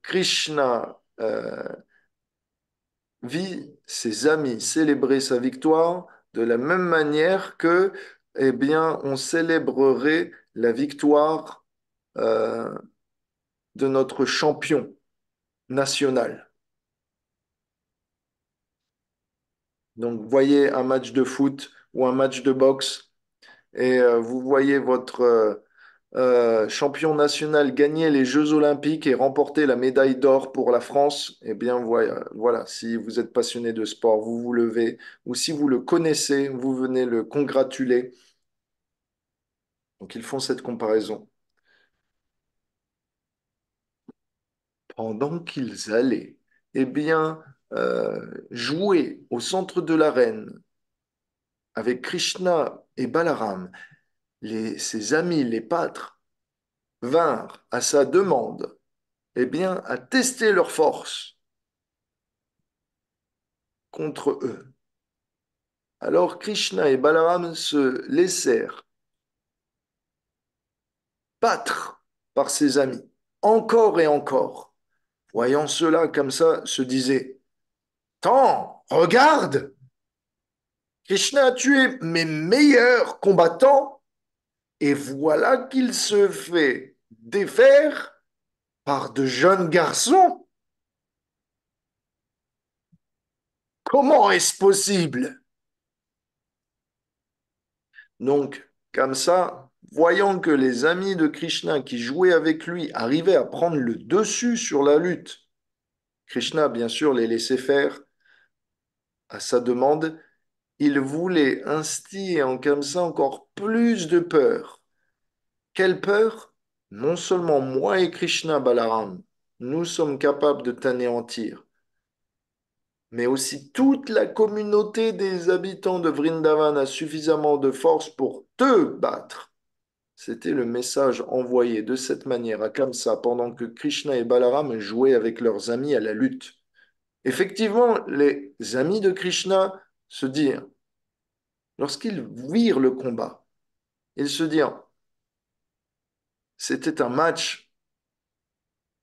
Krishna vit ses amis célébrer sa victoire de la même manière que, eh bien, on célébrerait la victoire euh, de notre champion national. Donc, voyez un match de foot ou un match de boxe et vous voyez votre champion national gagner les Jeux Olympiques et remporter la médaille d'or pour la France, eh bien voilà, voilà, si vous êtes passionné de sport, vous vous levez, ou si vous le connaissez, vous venez le congratuler. Donc ils font cette comparaison. Pendant qu'ils allaient, eh bien, jouer au centre de l'arène avec Krishna et Balaram, ses amis, les pâtres, vinrent à sa demande, eh bien, à tester leur force contre eux. Alors Krishna et Balaram se laissèrent battre par ses amis encore et encore. Voyant cela comme ça, se disait, Tant, regarde, Krishna a tué mes meilleurs combattants et voilà qu'il se fait défaire par de jeunes garçons. Comment est-ce possible? Donc, comme ça, voyant que les amis de Krishna qui jouaient avec lui arrivaient à prendre le dessus sur la lutte, Krishna, bien sûr, les laissait faire à sa demande. Il voulait instiller en comme ça encore plus de peur. Quelle peur? Non seulement moi et Krishna Balaram, nous sommes capables de t'anéantir, mais aussi toute la communauté des habitants de Vrindavan a suffisamment de force pour te battre. C'était le message envoyé de cette manière à Kamsa pendant que Krishna et Balaram jouaient avec leurs amis à la lutte. Effectivement, les amis de Krishna se dirent, lorsqu'ils virent le combat, ils se dirent, c'était un match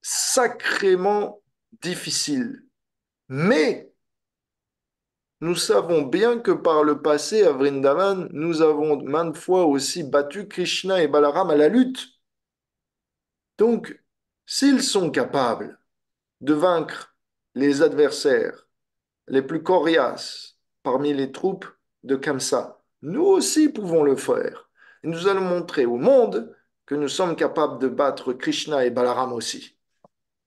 sacrément difficile. Mais nous savons bien que par le passé, à Vrindavan, nous avons maintes fois aussi battu Krishna et Balaram à la lutte. Donc, s'ils sont capables de vaincre les adversaires les plus coriaces parmi les troupes de Kamsa, nous aussi pouvons le faire. Et nous allons montrer au monde que nous sommes capables de battre Krishna et Balaram aussi.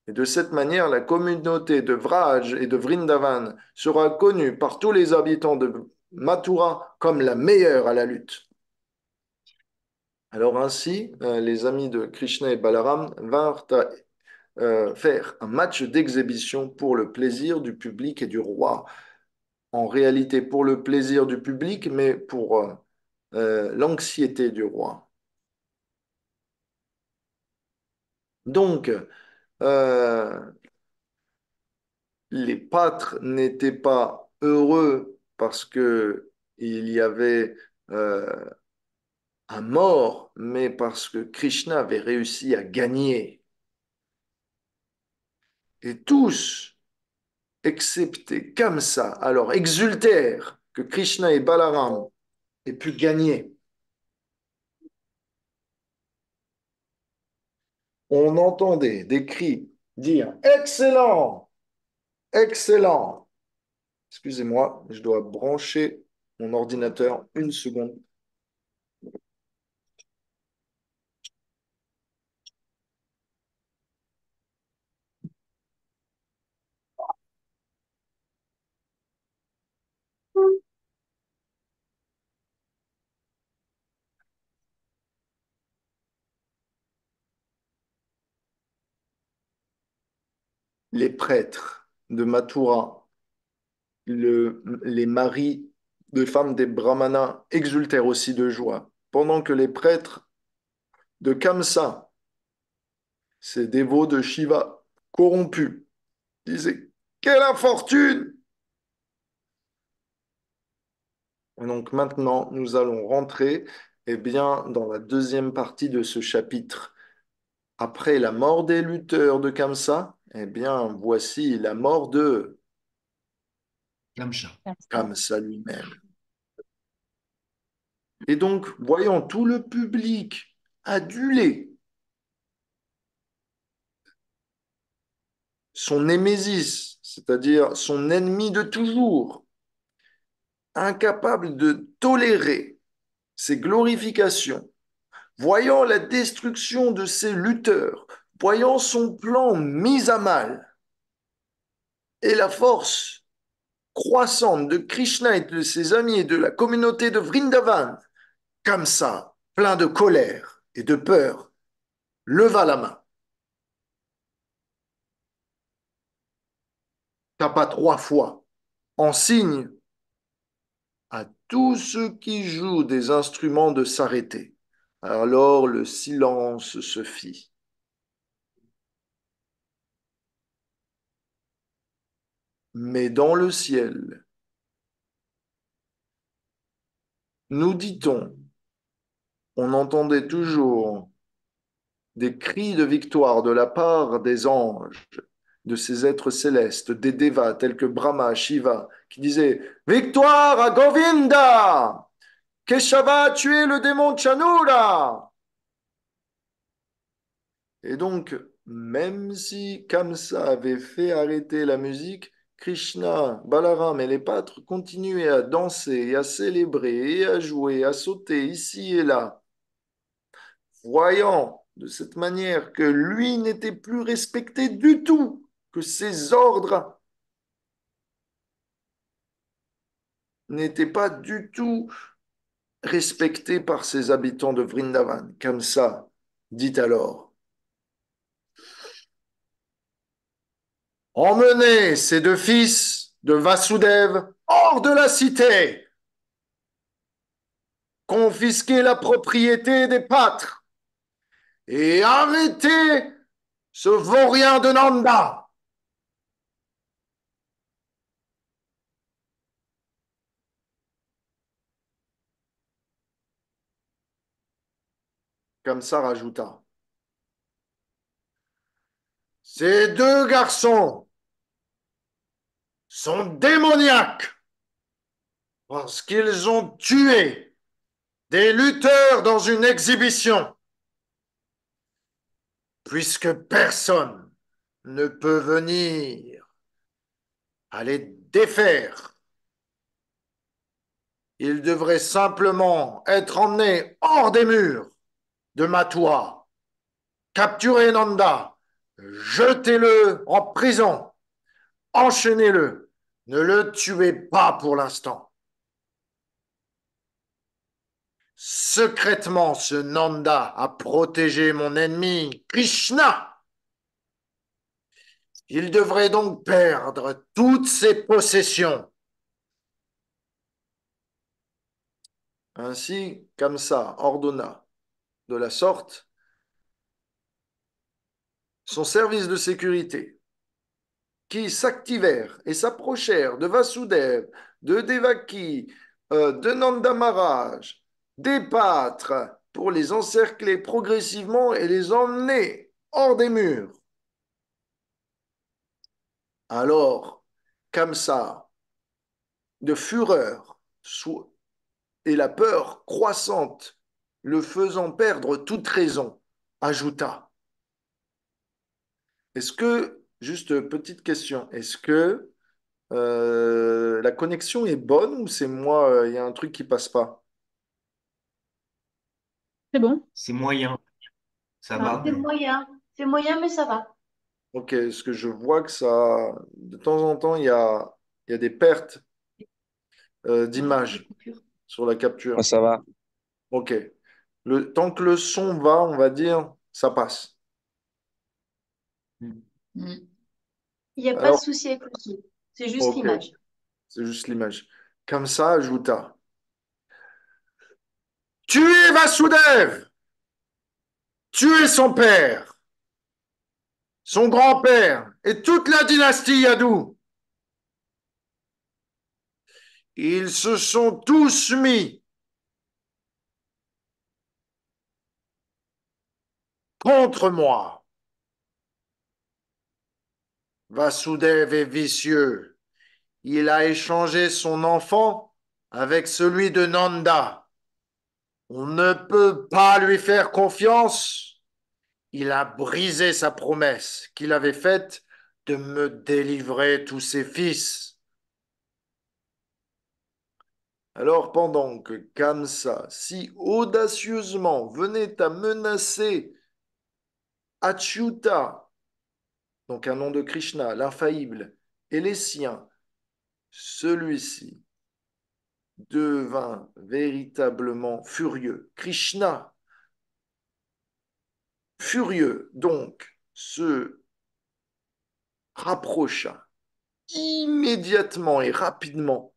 Et de cette manière, la communauté de Vraj et de Vrindavan sera connue par tous les habitants de Mathura comme la meilleure à la lutte. Alors ainsi, les amis de Krishna et Balaram vinrent à faire un match d'exhibition pour le plaisir du public et du roi. En réalité, pour le plaisir du public, mais pour l'anxiété du roi. Donc, euh, les pâtres n'étaient pas heureux parce que il y avait un mort, mais parce que Krishna avait réussi à gagner. Et tous, excepté Kamsa, alors exultèrent que Krishna et Balaram aient pu gagner. On entendait des cris dire Excellent! Excellent! Excusez-moi, je dois brancher mon ordinateur une seconde. Les prêtres de Mathura, les maris de femmes des brahmanas exultèrent aussi de joie, pendant que les prêtres de Kamsa, ces dévots de Shiva corrompus, disaient Quelle infortune! Et donc maintenant, nous allons rentrer bien, dans la deuxième partie de ce chapitre. Après la mort des lutteurs de Kamsa, bien, voici la mort de Kamcha. Kamsa lui-même. Et donc, voyant tout le public adulé son némésis, c'est-à-dire son ennemi de toujours, incapable de tolérer ses glorifications, voyant la destruction de ses lutteurs, voyant son plan mis à mal et la force croissante de Krishna et de ses amis et de la communauté de Vrindavan, comme ça, plein de colère et de peur, leva la main, tapa 3 fois en signe à tous ceux qui jouent des instruments de s'arrêter. Alors le silence se fit. Mais dans le ciel, nous dit-on, on entendait toujours des cris de victoire de la part des anges, de ces êtres célestes, des devas tels que Brahma, Shiva, qui disaient victoire à Govinda! Keshava a tué le démon Chanura! Et donc, même si Kamsa avait fait arrêter la musique, Krishna, Balaram et les pâtres continuaient à danser et à célébrer et à jouer, à sauter ici et là, voyant de cette manière que lui n'était plus respecté du tout, que ses ordres n'étaient pas du tout respectés par ses habitants de Vrindavan. Kamsa dit alors: emmenez ces deux fils de Vasudev hors de la cité, confisquez la propriété des pâtres et arrêtez ce vaurien de Nanda. Kamsa rajouta: ces deux garçons sont démoniaques parce qu'ils ont tué des lutteurs dans une exhibition, puisque personne ne peut venir à les défaire. Ils devraient simplement être emmenés hors des murs de Mathura, capturez Nanda, jetez-le en prison, enchaînez-le, ne le tuez pas pour l'instant. Secrètement, ce Nanda a protégé mon ennemi, Krishna. Il devrait donc perdre toutes ses possessions. Ainsi, Kamsa ordonna de la sorte son service de sécurité, qui s'activèrent et s'approchèrent de Vasudev, de Devaki, de Nanda Maharaj, des pâtres, pour les encercler progressivement et les emmener hors des murs. Alors, Kamsa, de fureur et la peur croissante, le faisant perdre toute raison, ajouta: est-ce que, juste petite question, est-ce que la connexion est bonne ou c'est moi, il y a un truc qui passe pas? C'est bon? C'est moyen, ça Non, va, mais c'est moyen, mais ça va. Ok, parce que je vois que ça, de temps en temps, il y a des pertes Ouais, des d'image coupures. sur la Moi, capture. ça va. Ok. Tant que le son va, on va dire, ça passe. Mm. Il n'y a pas de Alors, souci avec le son. C'est juste ok, l'image. c'est juste l'image. Comme ça, ajouta: tuez Vasudev! Tuez son père, son grand-père et toute la dynastie Yadou. Ils se sont tous mis contre moi. Vasudev est vicieux. Il a échangé son enfant avec celui de Nanda. On ne peut pas lui faire confiance. Il a brisé sa promesse qu'il avait faite de me délivrer tous ses fils. Alors pendant que Kamsa si audacieusement venait à menacer Achyuta, donc un nom de Krishna, l'infaillible, et les siens, celui-ci devint véritablement furieux. Krishna, furieux, donc, se rapprocha immédiatement et rapidement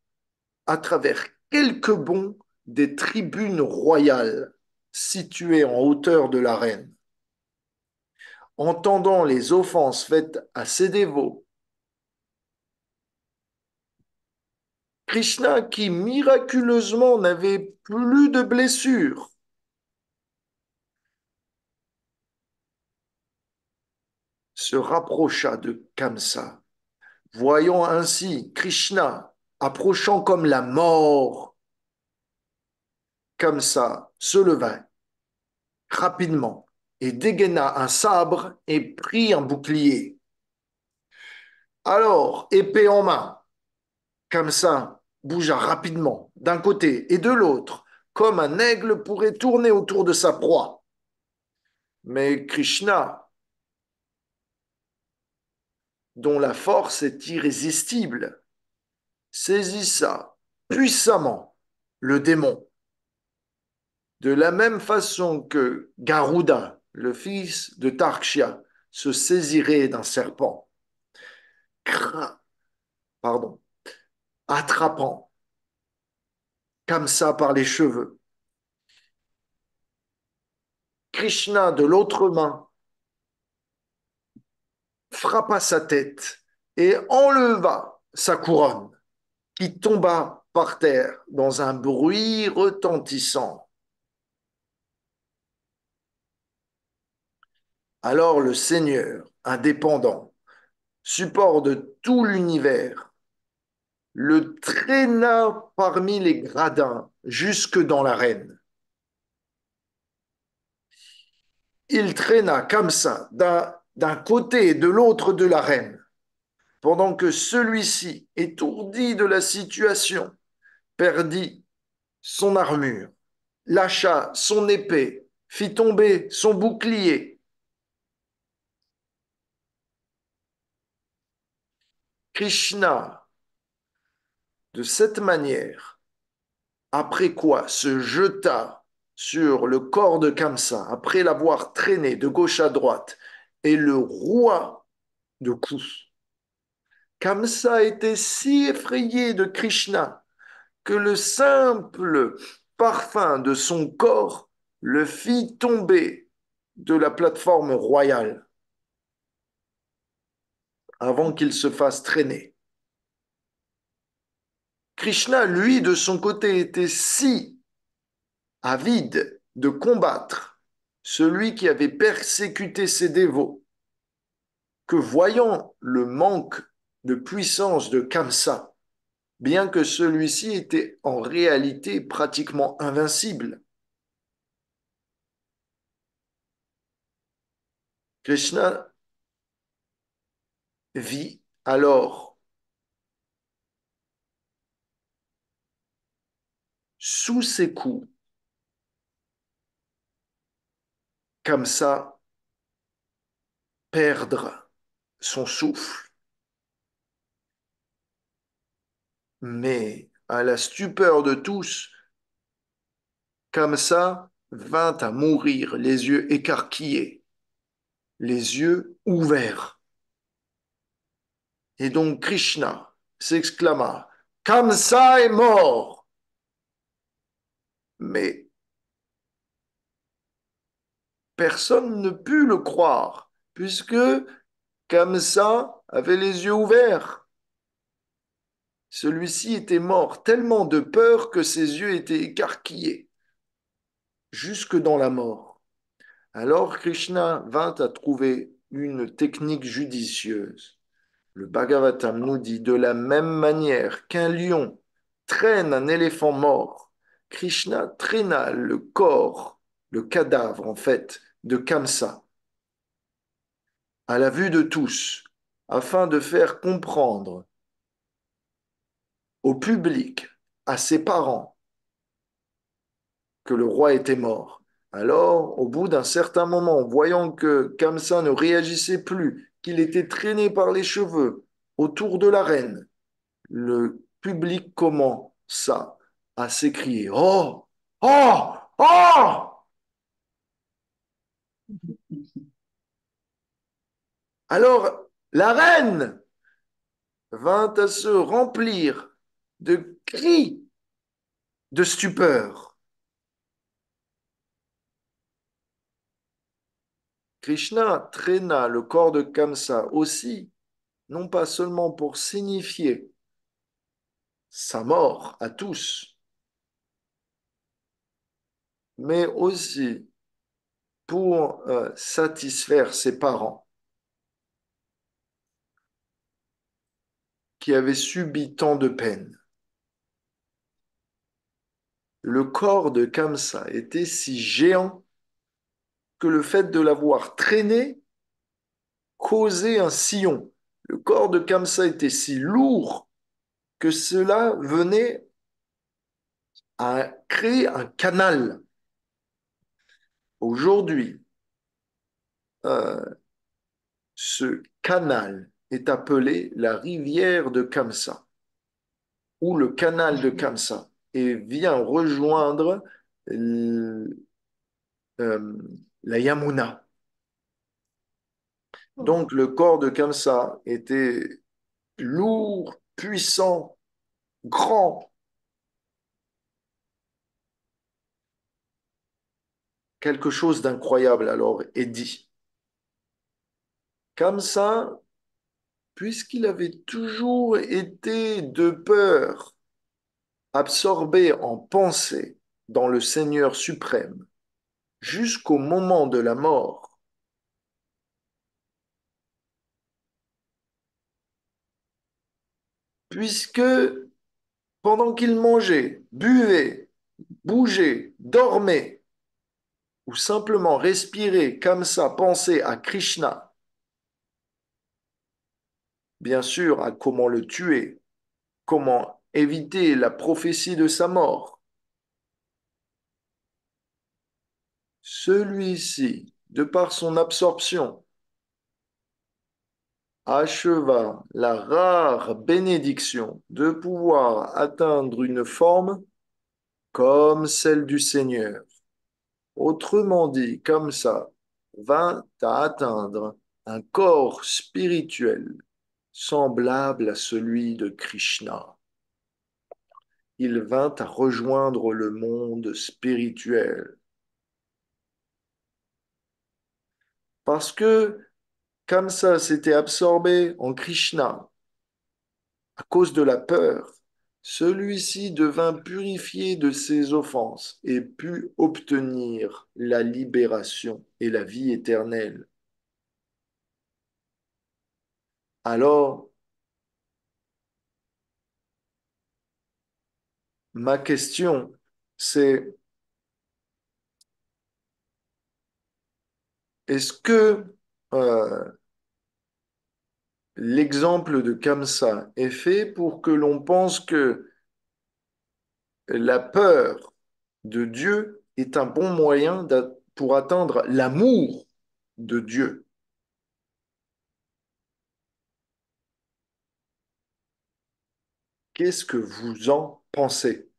à travers quelques bonds des tribunes royales situées en hauteur de l'arène. Entendant les offenses faites à ses dévots, Krishna, qui miraculeusement n'avait plus de blessures, se rapprocha de Kamsa. Voyant ainsi Krishna approchant comme la mort, Kamsa se leva rapidement et dégaina un sabre et prit un bouclier. Alors, épée en main, Kamsa bougea rapidement d'un côté et de l'autre, comme un aigle pourrait tourner autour de sa proie. Mais Krishna, dont la force est irrésistible, saisissa puissamment le démon, de la même façon que Garuda, le fils de Tarksha, se saisirait d'un serpent, pardon, attrapant Kamsa par les cheveux. Krishna, de l'autre main, frappa sa tête et enleva sa couronne, qui tomba par terre dans un bruit retentissant. Alors le Seigneur, indépendant, support de tout l'univers, le traîna parmi les gradins jusque dans l'arène. Il traîna comme ça d'un côté et de l'autre de l'arène, pendant que celui-ci, étourdi de la situation, perdit son armure, lâcha son épée, fit tomber son bouclier. Krishna, de cette manière, après quoi se jeta sur le corps de Kamsa, après l'avoir traîné de gauche à droite, et le roua de coups. Kamsa était si effrayé de Krishna que le simple parfum de son corps le fit tomber de la plateforme royale avant qu'il se fasse traîner. Krishna, lui, de son côté, était si avide de combattre celui qui avait persécuté ses dévots que, voyant le manque de puissance de Kamsa, bien que celui-ci était en réalité pratiquement invincible, Krishna vit alors sous ses coups Kamsa perdre son souffle. Mais à la stupeur de tous, Kamsa vint à mourir les yeux écarquillés, les yeux ouverts. Et donc Krishna s'exclama, Kamsa est mort. Mais personne ne put le croire, puisque Kamsa avait les yeux ouverts. Celui-ci était mort tellement de peur que ses yeux étaient écarquillés, jusque dans la mort. Alors Krishna vint à trouver une technique judicieuse. Le Bhagavatam nous dit, de la même manière qu'un lion traîne un éléphant mort, Krishna traîna le corps, le cadavre en fait, de Kamsa, à la vue de tous, afin de faire comprendre au public, à ses parents, que le roi était mort. Alors, au bout d'un certain moment, voyant que Kamsa ne réagissait plus, qu'il était traîné par les cheveux autour de la reine, le public commença à s'écrier Oh! Oh! Oh! Alors, la reine vint à se remplir de cris de stupeur. Krishna traîna le corps de Kamsa aussi, non pas seulement pour signifier sa mort à tous, mais aussi pour satisfaire ses parents. qui avait subi tant de peine. Le corps de Kamsa était si géant que le fait de l'avoir traîné causait un sillon. Le corps de Kamsa était si lourd que cela venait à créer un canal. Aujourd'hui, euh, ce canal est appelé la rivière de Kamsa ou le canal de Kamsa et vient rejoindre euh, la Yamuna. Donc le corps de Kamsa était lourd, puissant, grand. Quelque chose d'incroyable alors est dit. Kamsa, puisqu'il avait toujours été de peur, absorbé en pensée dans le Seigneur suprême, jusqu'au moment de la mort, puisque pendant qu'il mangeait, buvait, bougeait, dormait, ou simplement respirait comme ça, pensait à Krishna, bien sûr à comment le tuer, comment éviter la prophétie de sa mort, celui-ci, de par son absorption, acheva la rare bénédiction de pouvoir atteindre une forme comme celle du Seigneur. Autrement dit, comme ça, vint à atteindre un corps spirituel semblable à celui de Krishna. Il vint à rejoindre le monde spirituel. Parce que, comme ça s'était absorbé en Krishna, à cause de la peur, celui-ci devint purifié de ses offenses et put obtenir la libération et la vie éternelle. Alors, ma question, c'est est-ce que euh, l'exemple de Kamsa est fait pour que l'on pense que la peur de Dieu est un bon moyen pour atteindre l'amour de Dieu? Qu'est-ce que vous en pensez?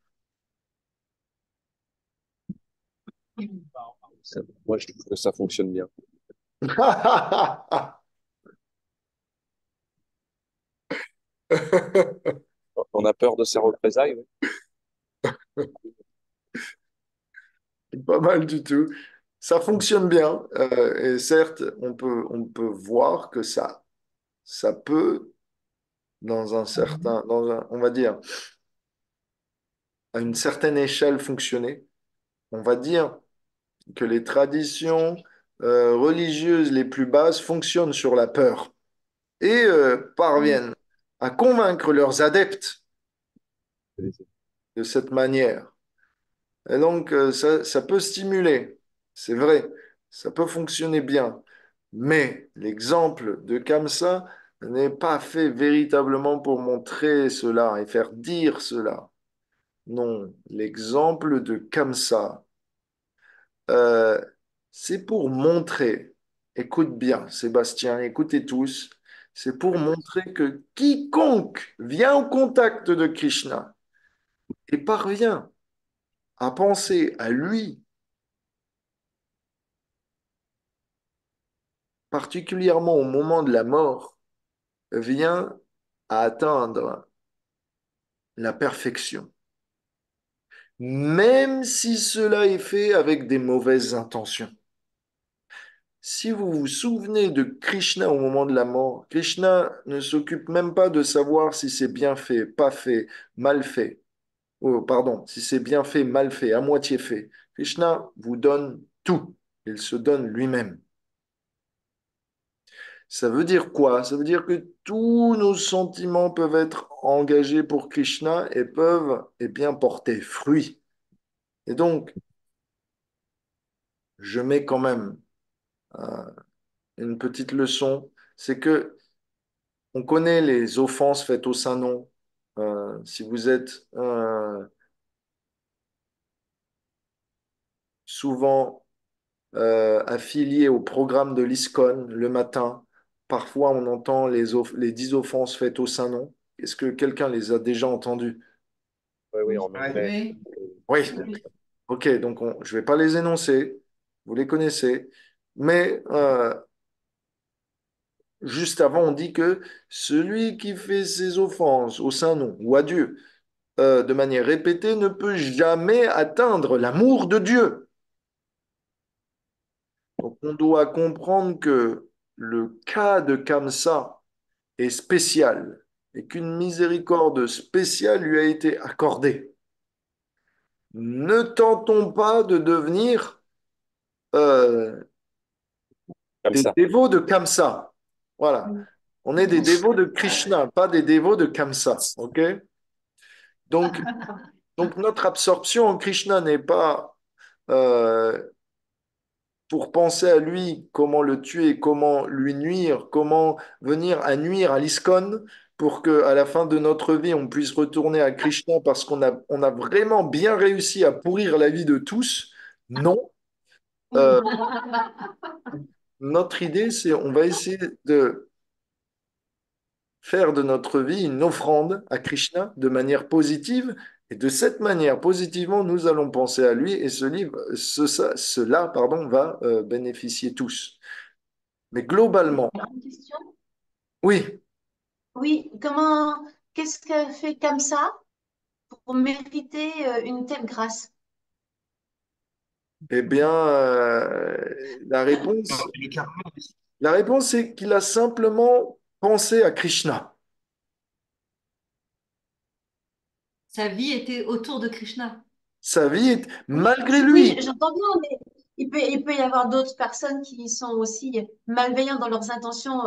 Moi, je trouve que ça fonctionne bien. On a peur de ces représailles, oui. Pas mal du tout. Ça fonctionne bien. Et certes, on peut voir que ça peut, dans un certain, on va dire, à une certaine échelle, fonctionner. On va dire que les traditions religieuses les plus basses fonctionnent sur la peur et parviennent à convaincre leurs adeptes de cette manière. Et donc, ça peut stimuler, c'est vrai, ça peut fonctionner bien. Mais l'exemple de Kamsa n'est pas fait véritablement pour montrer cela et faire dire cela. Non, l'exemple de Kamsa, euh, c'est pour montrer, écoute bien, Sébastien, écoutez tous, c'est pour montrer que quiconque vient au contact de Krishna et parvient à penser à lui, particulièrement au moment de la mort, vient à atteindre la perfection. Même si cela est fait avec des mauvaises intentions. Si vous vous souvenez de Krishna au moment de la mort, Krishna ne s'occupe même pas de savoir si c'est bien fait, pas fait, mal fait. Oh, pardon, si c'est bien fait, mal fait, à moitié fait. Krishna vous donne tout. Il se donne lui-même. Ça veut dire quoi? Ça veut dire que tous nos sentiments peuvent être engagés pour Krishna et peuvent, eh bien, porter fruit. Et donc, je mets quand même euh, une petite leçon, c'est que on connaît les offenses faites au Saint-Nom. Si vous êtes souvent affilié au programme de l'ISKCON le matin, parfois on entend les 10 offenses faites au Saint-Nom. Est-ce que quelqu'un les a déjà entendues? Oui, oui, Oui, en Ouais. anglais. oui, Oui. oui. Ok, donc je ne vais pas les énoncer, vous les connaissez, mais juste avant, on dit que celui qui fait ses offenses au Saint-Nom ou à Dieu de manière répétée ne peut jamais atteindre l'amour de Dieu. Donc on doit comprendre que le cas de Kamsa est spécial et qu'une miséricorde spéciale lui a été accordée. Ne tentons pas de devenir euh, Comme des ça. dévots de Kamsa. Voilà. Oui. On est des dévots de Krishna, pas des dévots de Kamsa. OK? Donc, donc notre absorption en Krishna n'est pas euh, pour penser à lui, comment le tuer, comment lui nuire, comment venir à nuire à l'ISKCON pour qu'à la fin de notre vie, on puisse retourner à Krishna parce qu'on a vraiment bien réussi à pourrir la vie de tous. Non. Euh, Notre idée, c'est on va essayer de faire de notre vie une offrande à Krishna de manière positive. Et de cette manière, positivement, nous allons penser à lui et cela, pardon, va bénéficier tous. Mais globalement, Une question? oui, Oui, qu'est-ce qu'a fait comme ça pour mériter une telle grâce? eh bien, Non, le karma, la réponse est qu'il a simplement pensé à Krishna. Sa vie était autour de Krishna. Sa vie est, Oui, malgré oui, lui, j'entends bien, mais il peut y avoir d'autres personnes qui sont aussi malveillantes dans leurs intentions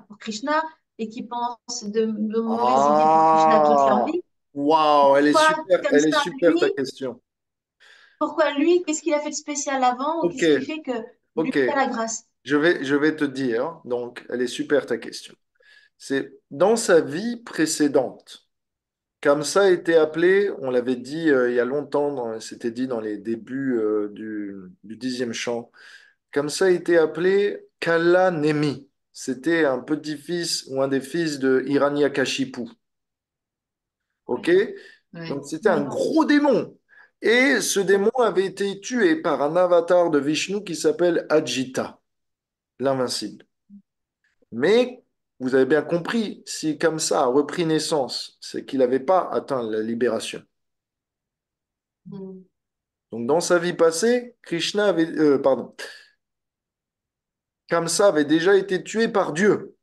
pour Krishna et qui pensent de mauvaises idées pour Krishna toute leur ah, vie. waouh, Pourquoi comme elle est ça, super ta lui? question. Pourquoi lui? Qu'est-ce qu'il a fait de spécial avant? Ok, Qu'est-ce qui fait que lui ok, a la grâce? je vais te dire, donc, elle est super ta question. C'est dans sa vie précédente, comme ça a été appelé, on l'avait dit il y a longtemps, c'était dit dans les débuts du 10e chant, comme ça a été appelé Kala Nemi. C'était un petit-fils ou un des fils de Hiranyakashipu. OK? Oui, Donc oui, c'était un oui. gros démon. Et ce démon avait été tué par un avatar de Vishnu qui s'appelle Ajita, l'invincible. Mais vous avez bien compris, si comme ça a repris naissance, c'est qu'il n'avait pas atteint la libération. Mm. Donc dans sa vie passée, Kamsa avait déjà été tué par Dieu.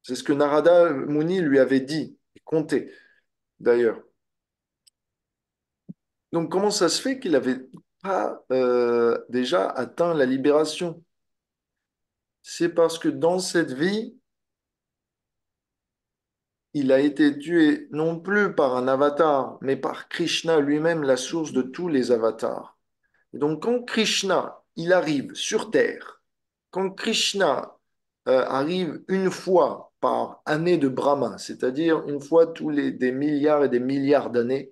C'est ce que Narada Muni lui avait dit, et compté d'ailleurs. Donc comment ça se fait qu'il n'avait pas déjà atteint la libération? C'est parce que dans cette vie, il a été tué non plus par un avatar, mais par Krishna lui-même, la source de tous les avatars. Et donc quand Krishna, il arrive sur Terre, quand Krishna arrive une fois par année de Brahma, c'est-à-dire une fois tous les des milliards et des milliards d'années,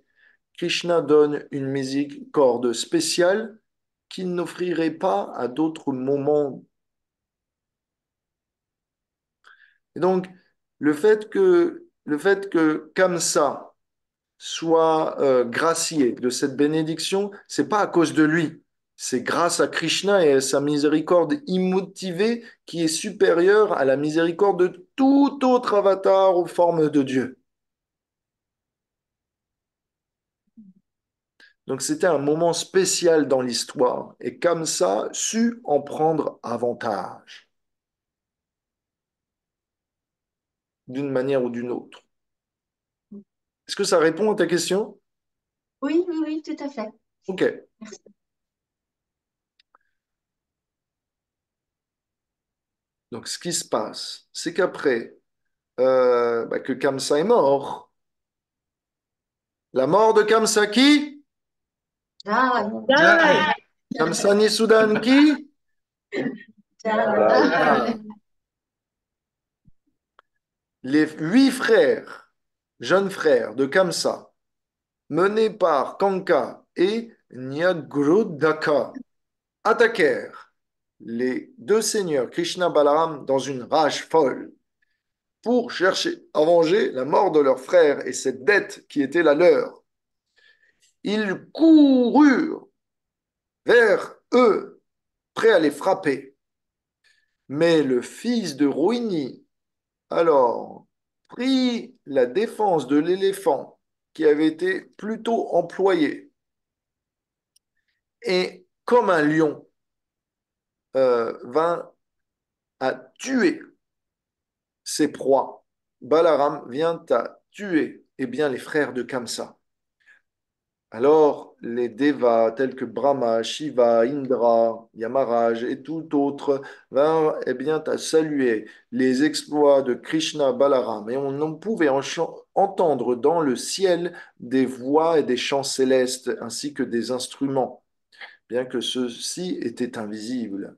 Krishna donne une musique corde spéciale qu'il n'offrirait pas à d'autres moments. Et donc, le fait que Kamsa soit gracié de cette bénédiction, c'est pas à cause de lui. C'est grâce à Krishna et à sa miséricorde immotivée qui est supérieure à la miséricorde de tout autre avatar aux formes de Dieu. Donc c'était un moment spécial dans l'histoire et Kamsa sut en prendre avantage d'une manière ou d'une autre. Est-ce que ça répond à ta question? Oui, oui, oui, tout à fait. Ok. Merci. Donc, ce qui se passe, c'est qu'après que Kamsa est mort, la mort de Kamsa qui? Jai, Jai, Kamsa Nisudan qui? Jai. Les 8 frères, jeunes frères de Kamsa, menés par Kanka et Nyagrudaka, attaquèrent les 2 seigneurs Krishna Balaram dans une rage folle pour chercher à venger la mort de leurs frères et cette dette qui était la leur. Ils coururent vers eux, prêts à les frapper. Mais le fils de Rohini, alors, prit la défense de l'éléphant qui avait été plutôt employé et, comme un lion, vint à tuer ses proies. Balaram vient à tuer bien, les frères de Kamsa. Alors, les devas tels que Brahma, Shiva, Indra, Yamaraj et tout autre vinrent bien, à saluer les exploits de Krishna Balaram. Et on pouvait entendre dans le ciel des voix et des chants célestes ainsi que des instruments, bien que ceux-ci étaient invisibles.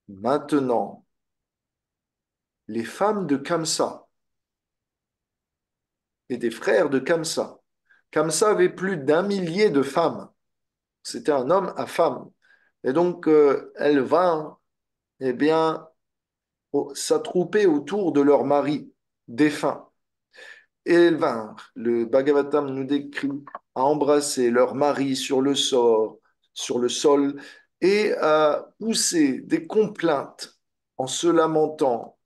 Maintenant, les femmes de Kamsa et des frères de Kamsa. Kamsa avait plus d'1 millier de femmes. C'était un homme à femme. Et donc, elles vinrent, bien, s'attrouper autour de leur mari défunt. Et elles vinrent, le Bhagavatam nous décrit, à embrasser leur mari sur le sol et à pousser des complaintes en se lamentant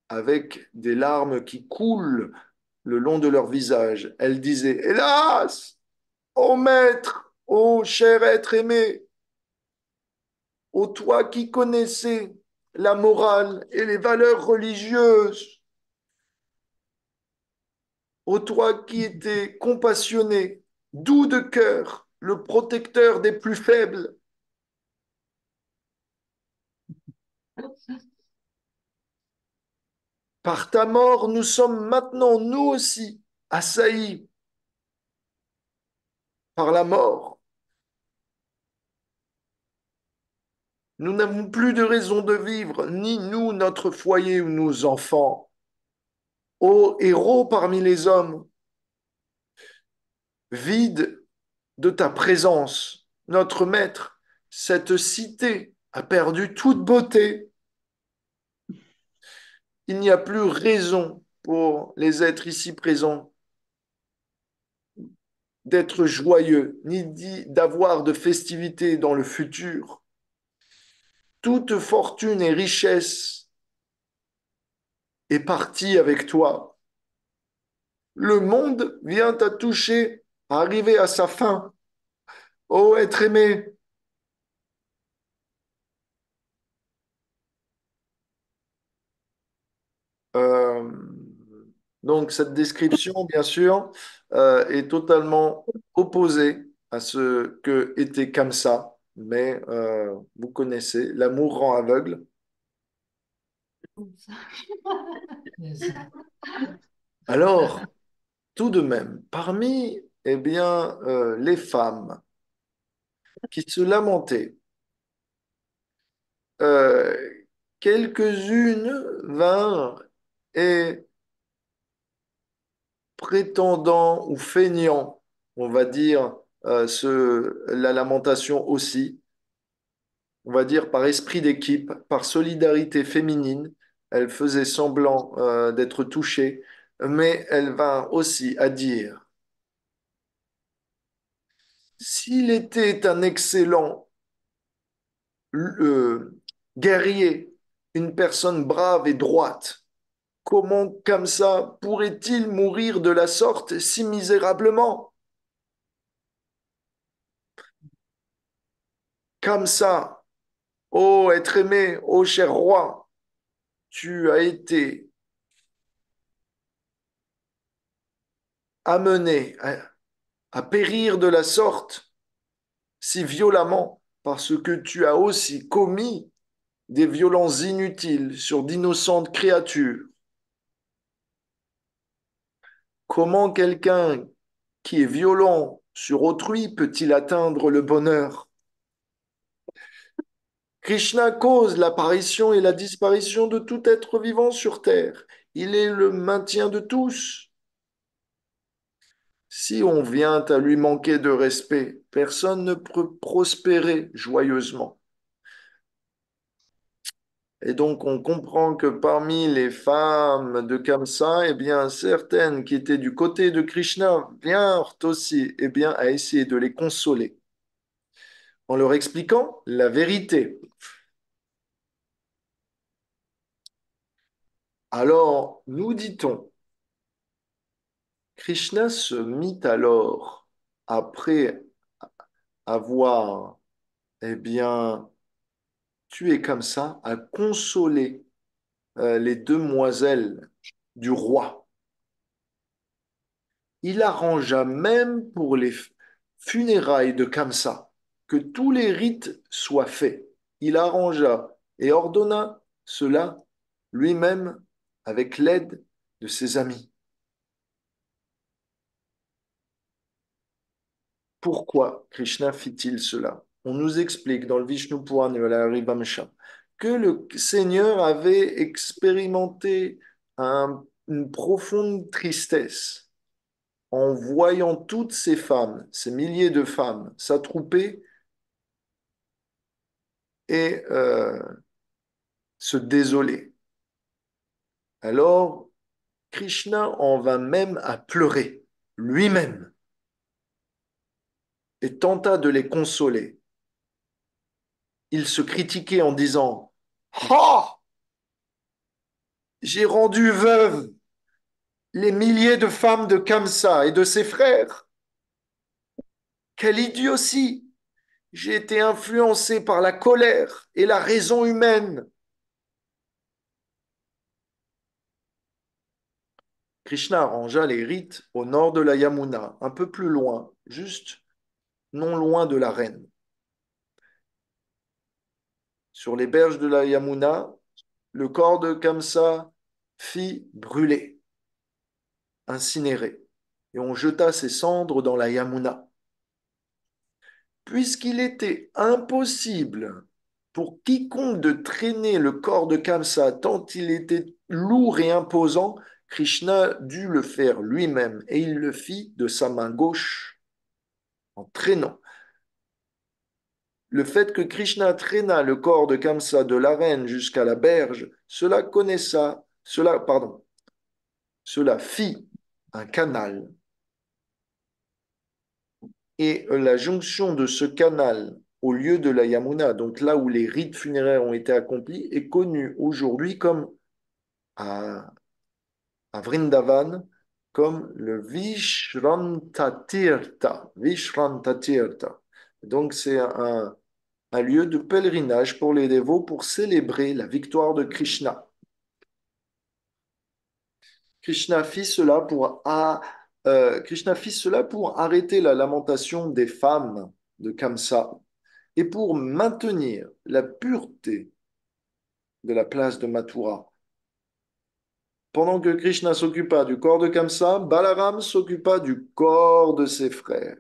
avec des larmes qui coulent le long de leur visage. Elles disaient, hélas, ô maître, ô cher être aimé, ô toi qui connaissais la morale et les valeurs religieuses, ô toi qui étais compassionné, doux de cœur, le protecteur des plus faibles, par ta mort, nous sommes maintenant, nous aussi, assaillis par la mort. Nous n'avons plus de raison de vivre, ni nous, notre foyer ou nos enfants. Ô héros parmi les hommes, vide de ta présence, notre maître, cette cité a perdu toute beauté. Il n'y a plus raison pour les êtres ici présents d'être joyeux, ni d'avoir de festivités dans le futur. Toute fortune et richesse est partie avec toi. Le monde vient à toucher, à arriver à sa fin. Ô être aimé, Euh, donc cette description, bien sûr, est totalement opposée à ce que était Kamsa, mais vous connaissez, l'amour rend aveugle. Alors, tout de même, parmi bien, les femmes qui se lamentaient, euh, quelques-unes vinrent et prétendant ou feignant, on va dire, la lamentation aussi, on va dire par esprit d'équipe, par solidarité féminine, elle faisait semblant d'être touchée, mais elle vint aussi à dire, s'il était un excellent euh, guerrier, une personne brave et droite, comment comme ça pourrait-il mourir de la sorte si misérablement? Comme ça, ô être aimé, ô cher roi, tu as été amené à périr de la sorte si violemment parce que tu as aussi commis des violences inutiles sur d'innocentes créatures. Comment quelqu'un qui est violent sur autrui peut-il atteindre le bonheur? Krishna cause l'apparition et la disparition de tout être vivant sur terre. Il est le maintien de tous. Si on vient à lui manquer de respect, personne ne peut prospérer joyeusement. Et donc, on comprend que parmi les femmes de Kamsa, eh bien, certaines qui étaient du côté de Krishna vinrent aussi, eh bien, à essayer de les consoler en leur expliquant la vérité. Alors, nous dit-on, Krishna se mit alors, après avoir, eh bien, tué Kamsa, à consoler les demoiselles du roi. Il arrangea même pour les funérailles de Kamsa que tous les rites soient faits. Il arrangea et ordonna cela lui-même avec l'aide de ses amis. Pourquoi Krishna fit-il cela? On nous explique dans le Vishnu Purana et la Harivamsha que le Seigneur avait expérimenté une profonde tristesse en voyant toutes ces femmes, ces milliers de femmes, s'attrouper et se désoler. Alors, Krishna en vint même à pleurer lui-même et tenta de les consoler. Il se critiquait en disant: Ah! J'ai rendu veuve les milliers de femmes de Kamsa et de ses frères. Quelle idiotie! J'ai été influencé par la colère et la raison humaine. Krishna arrangea les rites au nord de la Yamuna, un peu plus loin, juste non loin de la reine. Sur les berges de la Yamuna, le corps de Kamsa fit brûler, incinérer, et on jeta ses cendres dans la Yamuna. Puisqu'il était impossible pour quiconque de traîner le corps de Kamsa tant il était lourd et imposant, Krishna dut le faire lui-même et il le fit de sa main gauche en traînant. Le fait que Krishna traîna le corps de Kamsa de la reine jusqu'à la berge, cela fit un canal. Et la jonction de ce canal au lieu de la Yamuna, donc là où les rites funéraires ont été accomplis, est connue aujourd'hui comme à, à Vrindavan, comme le Vishrantatirtha. Vishrantatirtha. Donc c'est un lieu de pèlerinage pour les dévots pour célébrer la victoire de Krishna. Krishna fit cela pour arrêter la lamentation des femmes de Kamsa et pour maintenir la pureté de la place de Mathura. Pendant que Krishna s'occupa du corps de Kamsa, Balaram s'occupa du corps de ses frères.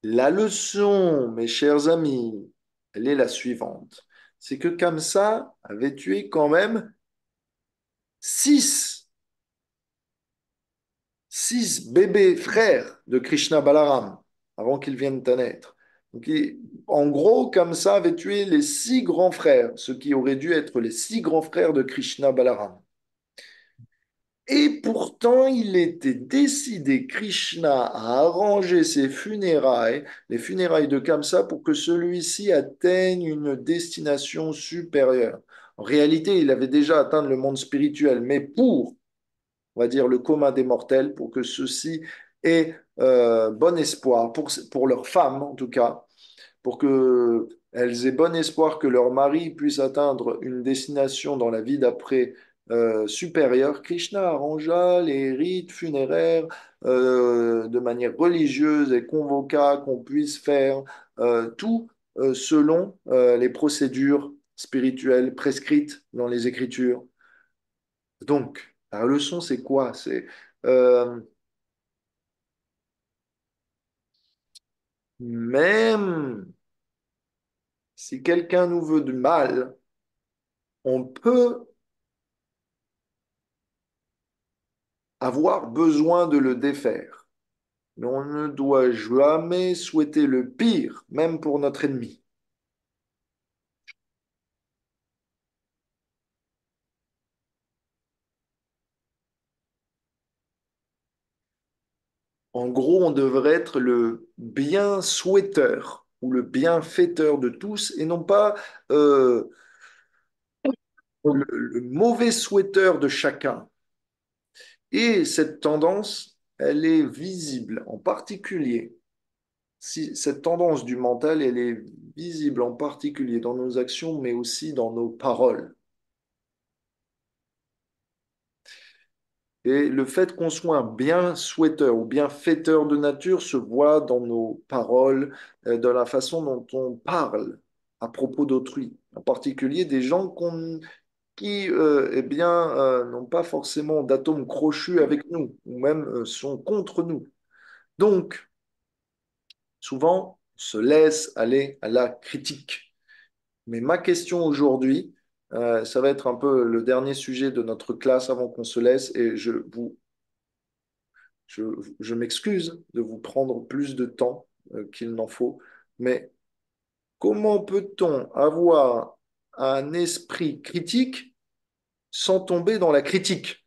La leçon, mes chers amis, elle est la suivante. C'est que Kamsa avait tué quand même six bébés frères de Krishna Balaram avant qu'ils viennent à naître. Donc, en gros, Kamsa avait tué les 6 grands frères, ce qui aurait dû être les 6 grands frères de Krishna Balaram. Et pourtant, il était décidé, Krishna, à arranger ses funérailles, les funérailles de Kamsa, pour que celui-ci atteigne une destination supérieure. En réalité, il avait déjà atteint le monde spirituel, mais pour, on va dire, le commun des mortels, pour que ceux-ci aient bon espoir, pour leurs femmes en tout cas, pour qu'elles aient bon espoir que leur mari puisse atteindre une destination dans la vie d'après supérieure, Krishna arrangea les rites funéraires de manière religieuse et convoqua qu'on puisse faire tout selon les procédures spirituelles prescrites dans les Écritures. Donc, la leçon, c'est quoi? C'est euh, même si quelqu'un nous veut du mal, on peut avoir besoin de le défaire. Mais on ne doit jamais souhaiter le pire, même pour notre ennemi. En gros, on devrait être le bien souhaiteur ou le bienfaiteur de tous et non pas le mauvais souhaiteur de chacun. Et cette tendance, elle est visible, en particulier, si cette tendance du mental, elle est visible en particulier dans nos actions, mais aussi dans nos paroles. Et le fait qu'on soit un bien souhaiteur ou bien fêteur de nature se voit dans nos paroles, dans la façon dont on parle à propos d'autrui, en particulier des gens qui eh bien, n'ont pas forcément d'atomes crochus avec nous, ou même sont contre nous. Donc, souvent, on se laisse aller à la critique. Mais ma question aujourd'hui, ça va être un peu le dernier sujet de notre classe avant qu'on se laisse, et je, je m'excuse de vous prendre plus de temps qu'il n'en faut, mais comment peut-on avoir un esprit critique sans tomber dans la critique?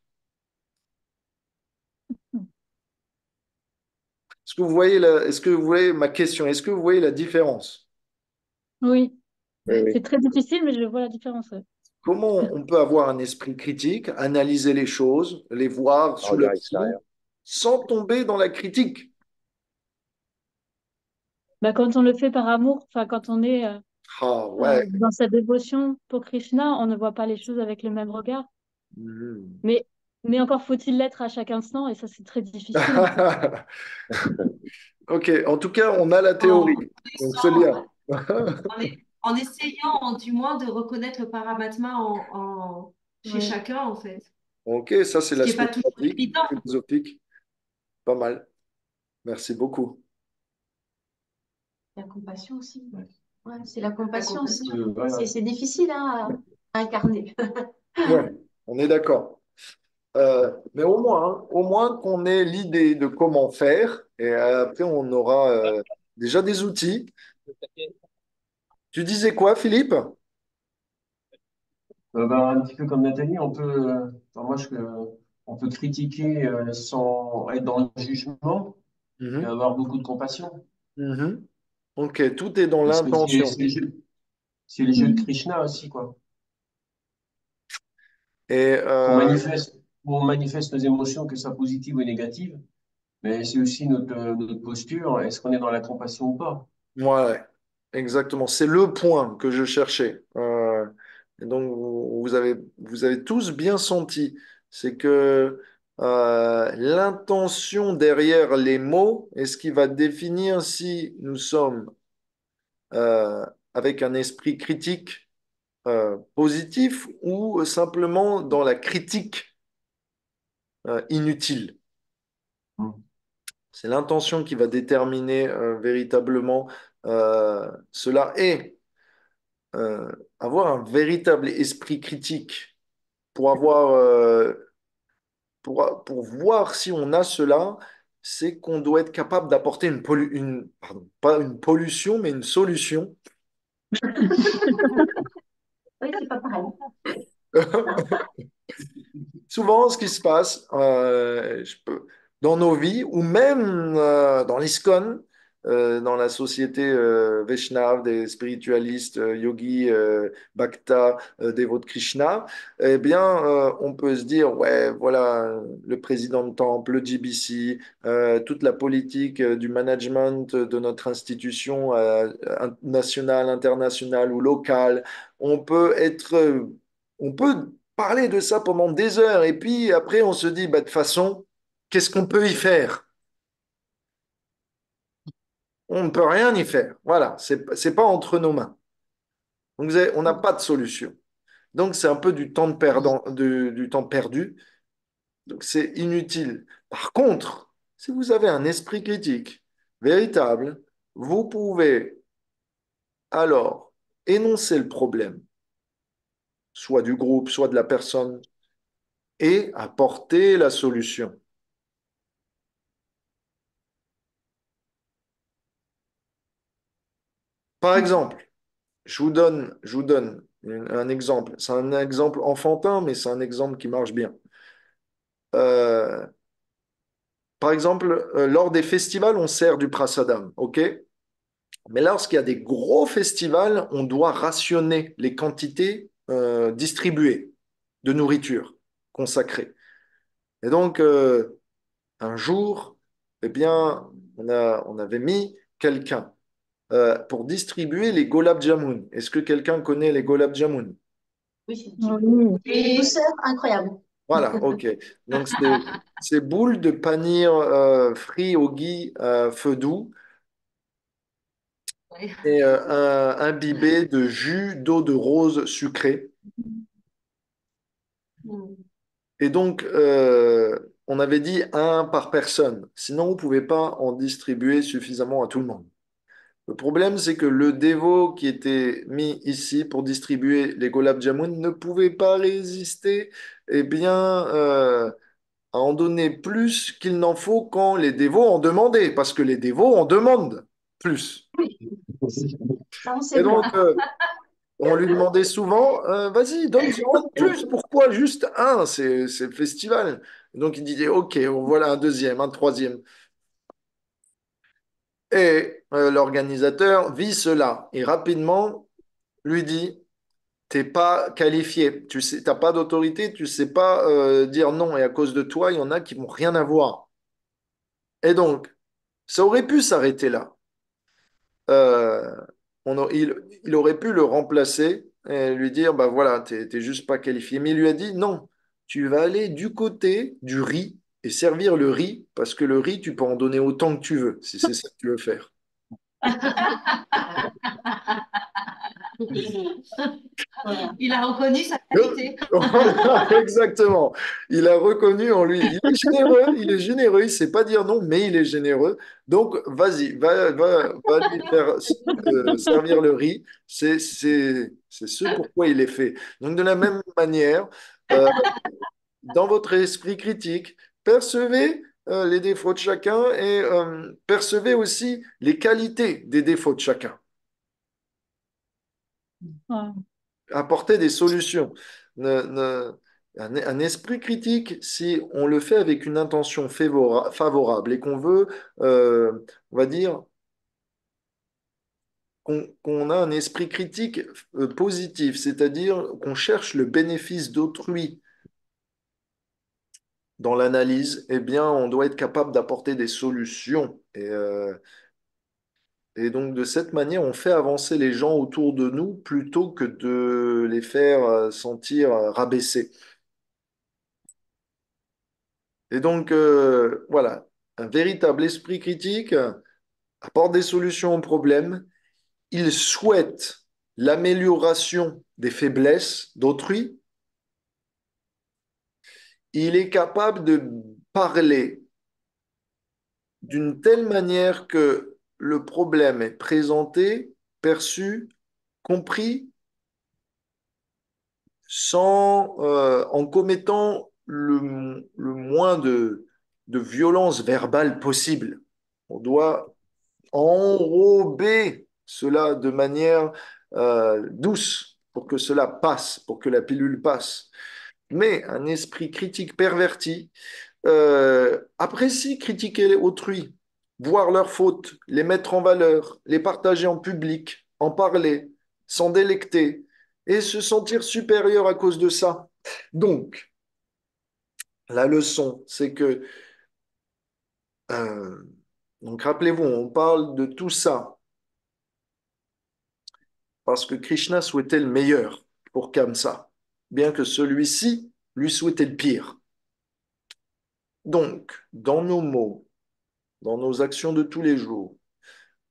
Est-ce que vous voyez ma question? Est-ce que vous voyez la différence? Oui, Oui, c'est oui. très difficile, mais je vois la différence. Ouais. Comment on peut avoir un esprit critique, analyser les choses, les voir Un sous leur regard signe, extérieur. sans tomber dans la critique? Bah, quand on le fait par amour, enfin, quand on est Ah ouais. dans sa dévotion pour Krishna, on ne voit pas les choses avec le même regard. Mhm. Mais, mais encore faut-il l'être à chaque instant, et ça, c'est très difficile, en fait. Ok, en tout cas, on a la théorie, En donc c'est bien. laissant, en essayant du moins de reconnaître le paramatma chez Ouais. chacun, en fait. Ok, ça c'est Ce qui n'est l'aspect pas toujours pratique, évident. philosophique, pas mal. Merci beaucoup. La compassion aussi. Ouais, c'est la La compassion aussi. compassion. Voilà. C'est difficile hein, à incarner. Ouais, on est d'accord. Mais au moins qu'on ait l'idée de comment faire, et après on aura déjà des outils. Tu disais quoi, Philippe? Un petit peu comme Nathalie, enfin, on peut critiquer sans être dans le jugement et Mhm, avoir beaucoup de compassion. mhm. Ok, tout est dans Parce que l'intention. c'est les jeux de Krishna aussi, quoi. Et On manifeste nos émotions, que ce soit positives ou négatives, mais c'est aussi notre posture. Est-ce qu'on est dans la compassion ou pas? ouais, exactement. C'est le point que je cherchais. Et donc, vous avez tous bien senti. C'est que l'intention derrière les mots est ce qui va définir si nous sommes euh, avec un esprit critique positif ou simplement dans la critique inutile. Hmm. C'est l'intention qui va déterminer véritablement cela. Et euh, avoir un véritable esprit critique pour pour voir si on a cela, c'est qu'on doit être capable d'apporter pardon, pas une pollution, mais une solution. Oui, c'est pas pareil. Souvent, ce qui se passe dans nos vies, ou même dans l'ISKCON, dans la société Vaishnav, des spiritualistes, yogis, bhaktas, dévots de Krishna, eh bien, on peut se dire, ouais, voilà, le président de temple, le GBC, toute la politique du management de notre institution nationale, internationale ou locale, on peut être, on peut parler de ça pendant des heures. Et puis après, on se dit, bah, de toute façon, qu'est-ce qu'on peut y faire? On ne peut rien y faire. Voilà, c'est pas entre nos mains. Donc, on n'a pas de solution. Donc, c'est un peu du temps perdu. Donc, c'est inutile. Par contre, si vous avez un esprit critique véritable, vous pouvez alors énoncer le problème, soit du groupe, soit de la personne, et apporter la solution. Par exemple, je vous donne un exemple. C'est un exemple enfantin, mais c'est un exemple qui marche bien. Euh, Par exemple, lors des festivals, on sert du prasadam, ok? Mais lorsqu'il y a des gros festivals, on doit rationner les quantités distribuées de nourriture consacrée. Et donc, un jour, eh bien, on avait mis quelqu'un pour distribuer les golab jamun. Est-ce que quelqu'un connaît les golab jamun? Oui. Oui. Une Oui. douceur incroyable. Voilà, ok. Donc, ces boules de panir frits au ghee feu doux Ouais. et imbibé de jus d'eau de rose sucrée. Mm. Et donc, on avait dit un par personne. Sinon, vous ne pouvez pas en distribuer suffisamment à tout le monde. Le problème, c'est que le dévot qui était mis ici pour distribuer les golab jamun ne pouvait pas résister, eh bien, à en donner plus qu'il n'en faut quand les dévots en demandaient, parce que les dévots en demandent plus. Ça, on sait Et bien. donc, on lui demandait souvent, vas-y, donne-en un de plus, pourquoi juste un? C'est le festival. Et donc, il disait, ok, voilà un deuxième, un troisième. Et l'organisateur vit cela et rapidement lui dit, t'es pas qualifié, tu sais, t'as pas d'autorité, tu sais pas dire non. Et à cause de toi, il y en a qui vont rien avoir. Et donc, ça aurait pu s'arrêter là. Euh, il aurait pu le remplacer et lui dire, bah voilà, t'es juste pas qualifié. Mais il lui a dit, non, tu vas aller du côté du riz et servir le riz, parce que le riz, tu peux en donner autant que tu veux, si c'est ça que tu veux faire. Voilà. Il a reconnu sa Donc, qualité. voilà, exactement. Il a reconnu en lui. Il est généreux, il sait pas dire non, mais il est généreux. Donc, vas-y, va lui faire servir le riz. C'est ce pourquoi il est fait. Donc, de la même manière, euh, dans votre esprit critique, percevez les défauts de chacun et percevez aussi les qualités des défauts de chacun. Ouais. Apporter des solutions. Un esprit critique, si on le fait avec une intention favorable et qu'on veut, on va dire, qu'on a un esprit critique positif, c'est-à-dire qu'on cherche le bénéfice d'autrui dans l'analyse, eh bien, on doit être capable d'apporter des solutions. Et donc, de cette manière, on fait avancer les gens autour de nous plutôt que de les faire sentir rabaissés. Et donc, voilà, un véritable esprit critique apporte des solutions aux problèmes. Il souhaite l'amélioration des faiblesses d'autrui. Il est capable de parler d'une telle manière que le problème est présenté, perçu, compris, en commettant le moins de violence verbale possible. On doit enrober cela de manière douce pour que cela passe, pour que la pilule passe. Mais un esprit critique perverti apprécie critiquer autrui, voir leurs fautes, les mettre en valeur, les partager en public, en parler, s'en délecter et se sentir supérieur à cause de ça. Donc, la leçon, c'est que, euh, donc rappelez-vous, on parle de tout ça parce que Krishna souhaitait le meilleur pour Kamsa. bien que celui-ci lui souhaitait le pire. Donc, dans nos mots, dans nos actions de tous les jours,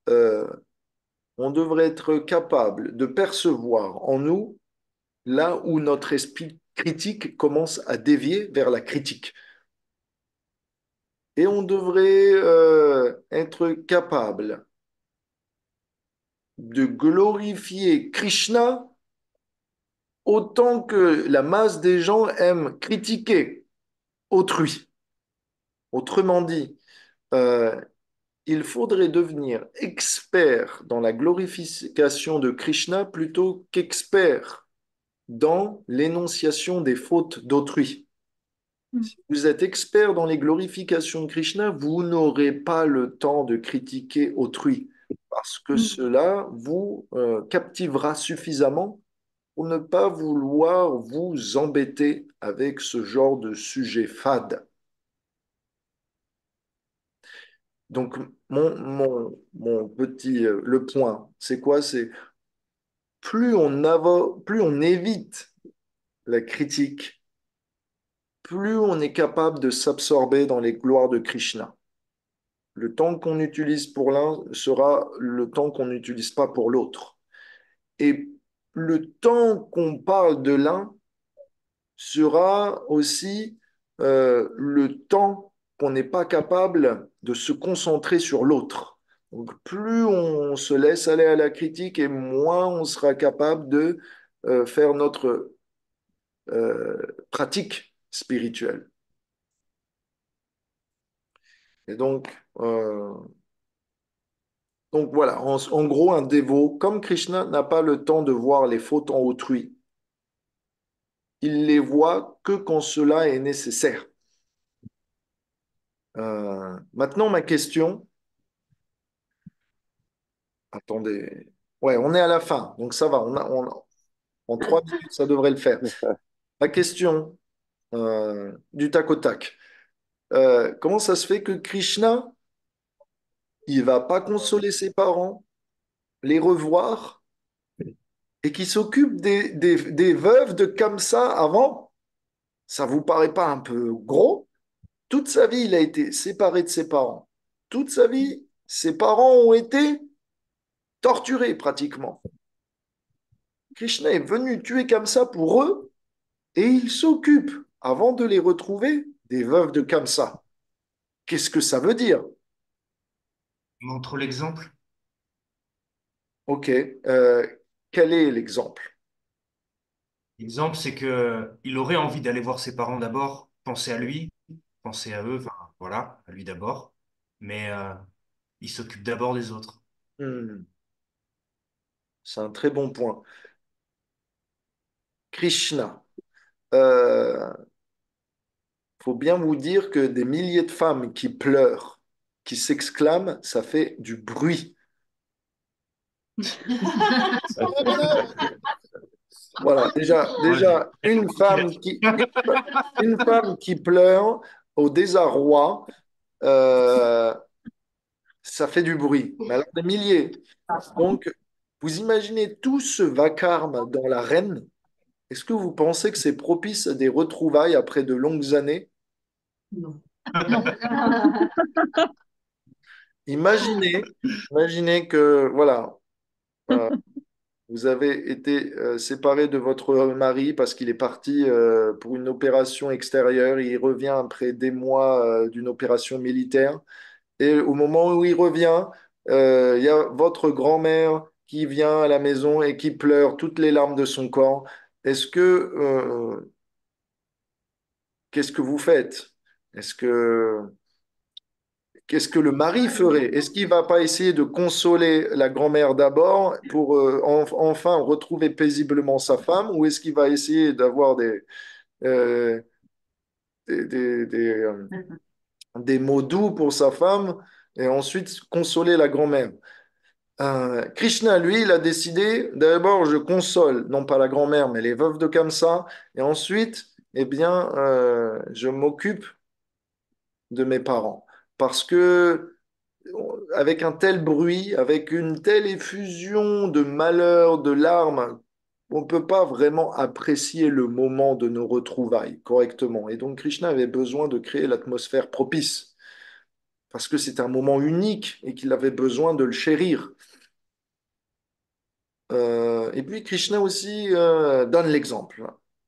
euh, on devrait être capable de percevoir en nous là où notre esprit critique commence à dévier vers la critique. Et on devrait être capable de glorifier Krishna autant que la masse des gens aiment critiquer autrui. Autrement dit, euh, il faudrait devenir expert dans la glorification de Krishna plutôt qu'expert dans l'énonciation des fautes d'autrui. Mm. Si vous êtes expert dans les glorifications de Krishna, vous n'aurez pas le temps de critiquer autrui, parce que Mm. cela vous captivera suffisamment pour ne pas vouloir vous embêter avec ce genre de sujet fade. Donc, mon petit, le point, c'est quoi? C'est plus on évite la critique, plus on est capable de s'absorber dans les gloires de Krishna. Le temps qu'on utilise pour l'un sera le temps qu'on n'utilise pas pour l'autre. Et le temps qu'on parle de l'un sera aussi le temps qu'on n'est pas capable de se concentrer sur l'autre. Donc, plus on se laisse aller à la critique et moins on sera capable de faire notre pratique spirituelle. Et donc voilà, en gros, un dévot, comme Krishna n'a pas le temps de voir les fautes en autrui, il les voit que quand cela est nécessaire. Maintenant, ma question, attendez, ouais, on est à la fin, donc ça va, en 3 minutes, ça devrait le faire. Ma question, du tac au tac, comment ça se fait que Krishna, il va pas consoler ses parents, les revoir, et qu'il s'occupe des veuves de Kamsa avant? Ça vous paraît pas un peu gros? Toute sa vie, il a été séparé de ses parents. Toute sa vie, ses parents ont été torturés pratiquement. Krishna est venu tuer Kamsa pour eux et il s'occupe, avant de les retrouver, des veuves de Kamsa. Qu'est-ce que ça veut dire? Montre l'exemple. Ok, quel est l'exemple? L'exemple, c'est que il aurait envie d'aller voir ses parents d'abord, penser à lui, penser à eux, enfin voilà, à lui d'abord. Mais il s'occupe d'abord des autres. Hmm, c'est un très bon point. Krishna. Faut bien vous dire que des milliers de femmes qui pleurent, qui s'exclament, ça fait du bruit. Voilà, Ouais, déjà une femme qui pleure au désarroi, euh, ça fait du bruit. Mais alors des milliers. Donc, vous imaginez tout ce vacarme dans l'arène. Est-ce que vous pensez que c'est propice à des retrouvailles après de longues années? Non. Imaginez, imaginez que, voilà, euh, vous avez été séparé de votre mari parce qu'il est parti pour une opération extérieure. Il revient après des mois d'une opération militaire. Et au moment où il revient, il y a votre grand-mère qui vient à la maison et qui pleure toutes les larmes de son corps. Est-ce que, qu'est-ce que vous faites? Est-ce que, qu'est-ce que le mari ferait? Est-ce qu'il va pas essayer de consoler la grand-mère d'abord pour enfin retrouver paisiblement sa femme, ou est-ce qu'il va essayer d'avoir euh, des mots doux pour sa femme et ensuite consoler la grand-mère? Krishna, lui, il a décidé, d'abord, je console, non pas la grand-mère, mais les veuves de Kamsa, et ensuite, eh bien, je m'occupe de mes parents. Parce que, avec un tel bruit, avec une telle effusion de malheur, de larmes, on ne peut pas vraiment apprécier le moment de nos retrouvailles correctement. Et donc Krishna avait besoin de créer l'atmosphère propice, parce que c'est un moment unique et qu'il avait besoin de le chérir. Et puis Krishna aussi donne l'exemple.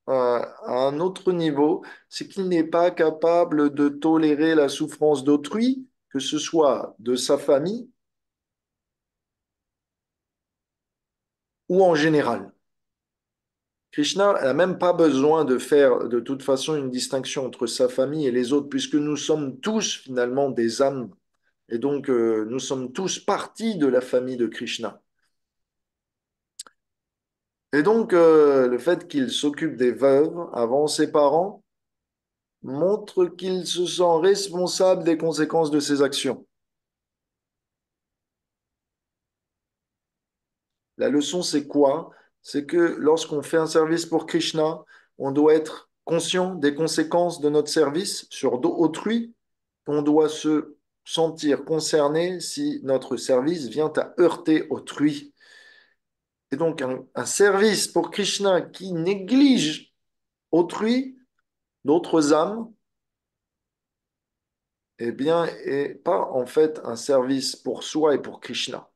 À un autre niveau, c'est qu'il n'est pas capable de tolérer la souffrance d'autrui, que ce soit de sa famille ou en général. Krishna n'a même pas besoin de faire de toute façon une distinction entre sa famille et les autres, puisque nous sommes tous finalement des âmes, et donc nous sommes tous partie de la famille de Krishna. Et donc le fait qu'il s'occupe des veuves avant ses parents montre qu'il se sent responsable des conséquences de ses actions. La leçon, c'est quoi? C'est que lorsqu'on fait un service pour Krishna, on doit être conscient des conséquences de notre service sur autrui. On doit se sentir concerné si notre service vient à heurter autrui. Et donc, un service pour Krishna qui néglige autrui, d'autres âmes, eh bien, est pas en fait un service pour soi et pour Krishna.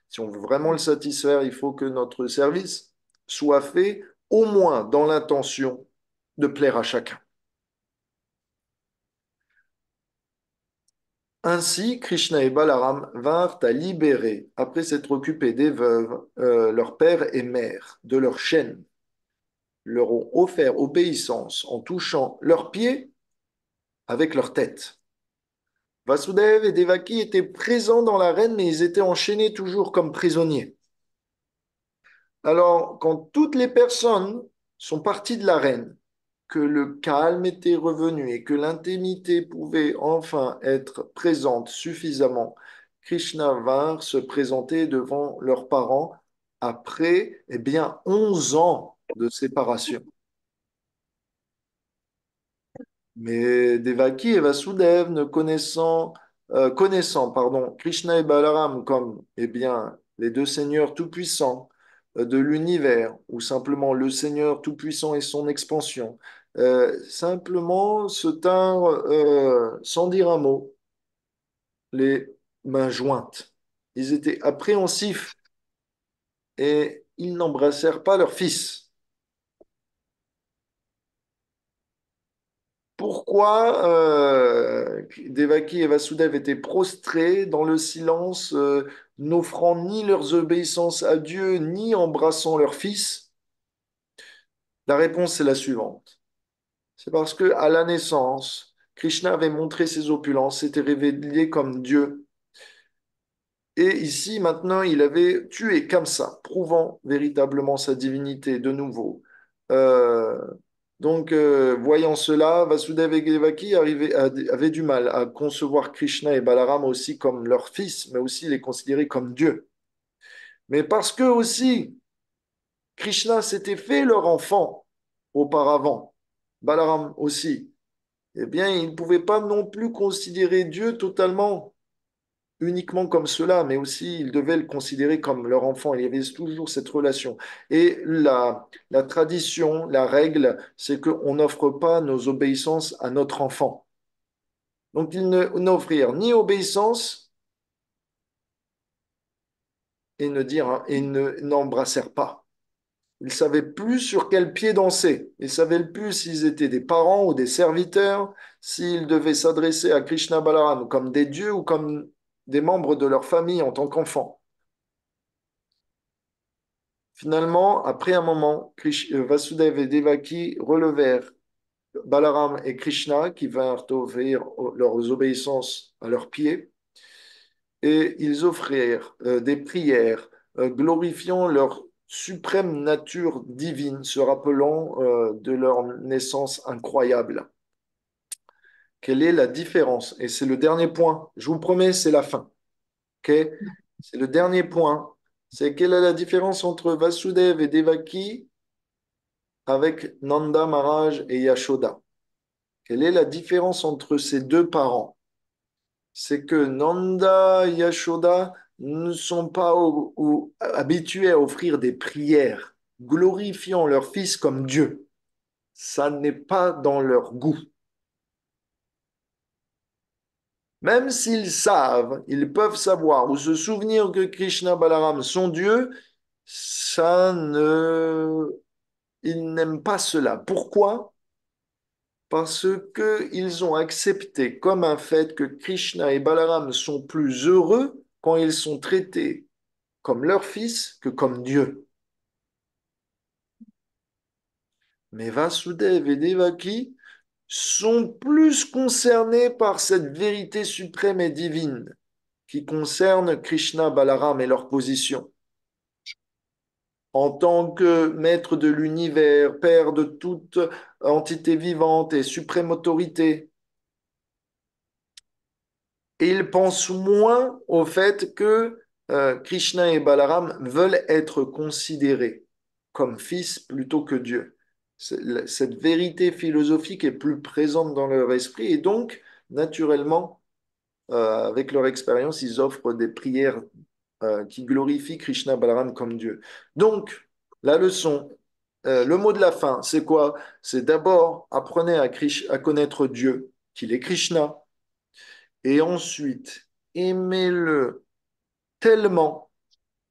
Si on veut vraiment le satisfaire, il faut que notre service soit fait au moins dans l'intention de plaire à chacun. Ainsi, Krishna et Balaram vinrent à libérer, après s'être occupés des veuves, leur père et mère de leurs chaînes, leur ont offert obéissance en touchant leurs pieds avec leur tête. Vasudev et Devaki étaient présents dans l'arène, mais ils étaient enchaînés toujours comme prisonniers. Alors, quand toutes les personnes sont parties de l'arène, que le calme était revenu et que l'intimité pouvait enfin être présente suffisamment, Krishna vint se présenter devant leurs parents après, 11 ans de séparation. Mais Devaki et Vasudev, ne connaissant Krishna et Balaram comme les deux seigneurs tout-puissants de l'univers, ou simplement le Seigneur tout-puissant et son expansion, simplement se tinrent sans dire un mot, les mains jointes. Ils étaient appréhensifs et ils n'embrassèrent pas leur fils. Pourquoi Devaki et Vasudev étaient prostrés dans le silence, n'offrant ni leurs obéissances à Dieu, ni embrassant leur fils? La réponse est la suivante. C'est parce que à la naissance, Krishna avait montré ses opulences, s'était révélé comme Dieu. Et ici, maintenant, il avait tué Kamsa, prouvant véritablement sa divinité de nouveau. Euh, voyant cela, Vasudev et Devaki avaient du mal à concevoir Krishna et Balaram aussi comme leurs fils, mais aussi les considérer comme Dieu. Mais parce que aussi, Krishna s'était fait leur enfant auparavant, Balaram aussi, ils ne pouvaient pas non plus considérer Dieu totalement uniquement comme cela, mais aussi ils devaient le considérer comme leur enfant. Il y avait toujours cette relation. Et la tradition, la règle, c'est qu'on n'offre pas nos obéissances à notre enfant. Donc ils n'offrirent ni obéissance et n'embrassèrent pas. Ils ne savaient plus sur quel pied danser. Ils ne savaient plus s'ils étaient des parents ou des serviteurs, s'ils devaient s'adresser à Krishna Balaram comme des dieux ou comme des membres de leur famille en tant qu'enfants. Finalement, après un moment, Vasudev et Devaki relevèrent Balaram et Krishna qui vinrent offrir leurs obéissances à leurs pieds et ils offrirent des prières glorifiant leur suprême nature divine, se rappelant de leur naissance incroyable. Quelle est la différence? Et c'est le dernier point. Je vous promets, c'est la fin. Ok. C'est le dernier point. C'est quelle est la différence entre Vasudev et Devaki avec Nanda Maharaj et Yashoda? Quelle est la différence entre ces deux parents? C'est que Nanda et Yashoda ne sont pas habitués à offrir des prières glorifiant leur fils comme Dieu. Ça n'est pas dans leur goût. Même s'ils savent, ils peuvent savoir ou se souvenir que Krishna Balaram sont dieux, ça ne... ils n'aiment pas cela. Pourquoi? Parce qu'ils ont accepté comme un fait que Krishna et Balaram sont plus heureux quand ils sont traités comme leur fils que comme Dieu. Mais Vasudev et Devaki sont plus concernés par cette vérité suprême et divine qui concerne Krishna, Balaram et leur position. En tant que maître de l'univers, père de toute entité vivante et suprême autorité, et ils pensent moins au fait que Krishna et Balaram veulent être considérés comme fils plutôt que Dieu. Cette vérité philosophique est plus présente dans leur esprit et donc, naturellement, avec leur expérience, ils offrent des prières qui glorifient Krishna Balaram comme Dieu. Donc, la leçon, le mot de la fin, c'est quoi? C'est d'abord apprenez à connaître Dieu, qu'il est Krishna, et ensuite aimez-le tellement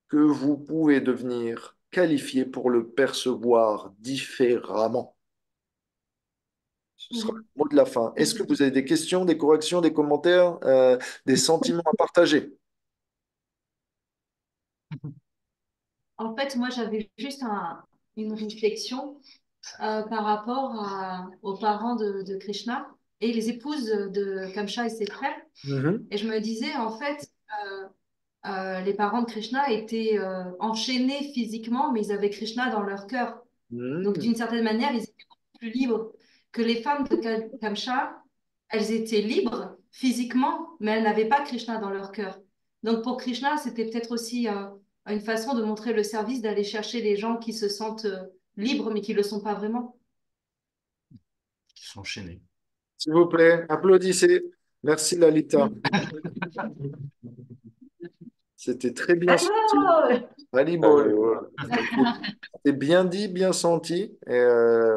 que vous pouvez devenir qualifié pour le percevoir différemment. Ce sera le mot de la fin. Est-ce que vous avez des questions, des corrections, des commentaires, des sentiments à partager? En fait, moi, j'avais juste une réflexion par rapport aux parents de Krishna et les épouses de Kamsa et ses frères. Mhm. Et je me disais, en fait, les parents de Krishna étaient enchaînés physiquement, mais ils avaient Krishna dans leur cœur. Donc, Mhm. d'une certaine manière, ils étaient plus libres que les femmes de Kamsa. Elles étaient libres physiquement, mais elles n'avaient pas Krishna dans leur cœur. Donc, pour Krishna, c'était peut-être aussi une façon de montrer le service, d'aller chercher les gens qui se sentent libres, mais qui ne le sont pas vraiment. Ils sont enchaînés. S'il vous plaît, applaudissez. Merci Lalita. C'était très bien senti. Volleyball. C'était bien dit, bien senti. Et,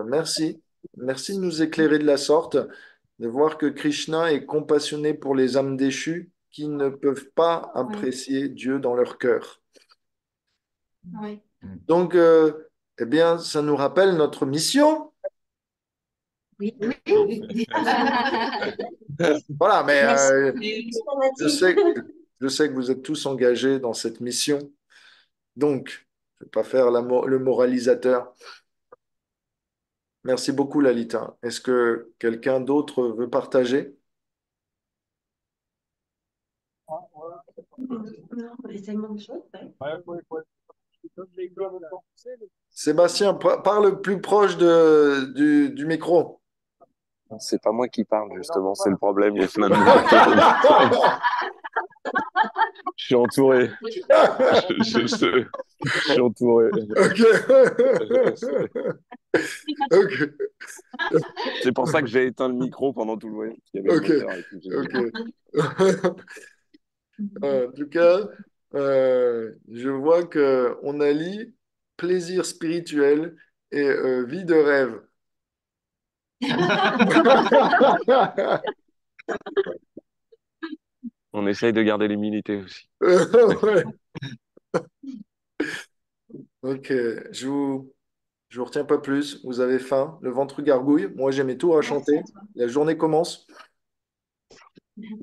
merci. Merci de nous éclairer de la sorte, de voir que Krishna est compassionné pour les âmes déchues qui ne peuvent pas Oui, apprécier Dieu dans leur cœur. oui. Donc, eh bien, ça nous rappelle notre mission. Oui. Voilà, mais Merci, je Nathie. sais, je sais que vous êtes tous engagés dans cette mission. Donc, je ne vais pas faire le moralisateur. Merci beaucoup, Lalita. Est-ce que quelqu'un d'autre veut partager? Non, il y a tellement de choses. Sébastien, parle plus proche du micro. C'est pas moi qui parle, justement, c'est le problème. Il y a plein de monde qui parle. Je suis entouré. Je suis entouré. Ok. Ok. C'est pour ça que j'ai éteint le micro pendant tout le voyage. Il y avait le Ok. moteur et tout. Ok. En tout cas, je vois que on allie plaisir spirituel et vie de rêve. On essaye de garder l'humilité aussi. Ouais. Ok, je vous retiens pas plus. Vous avez faim, le ventre gargouille. Moi, j'ai mes tours à Merci chanter. à toi. La journée commence.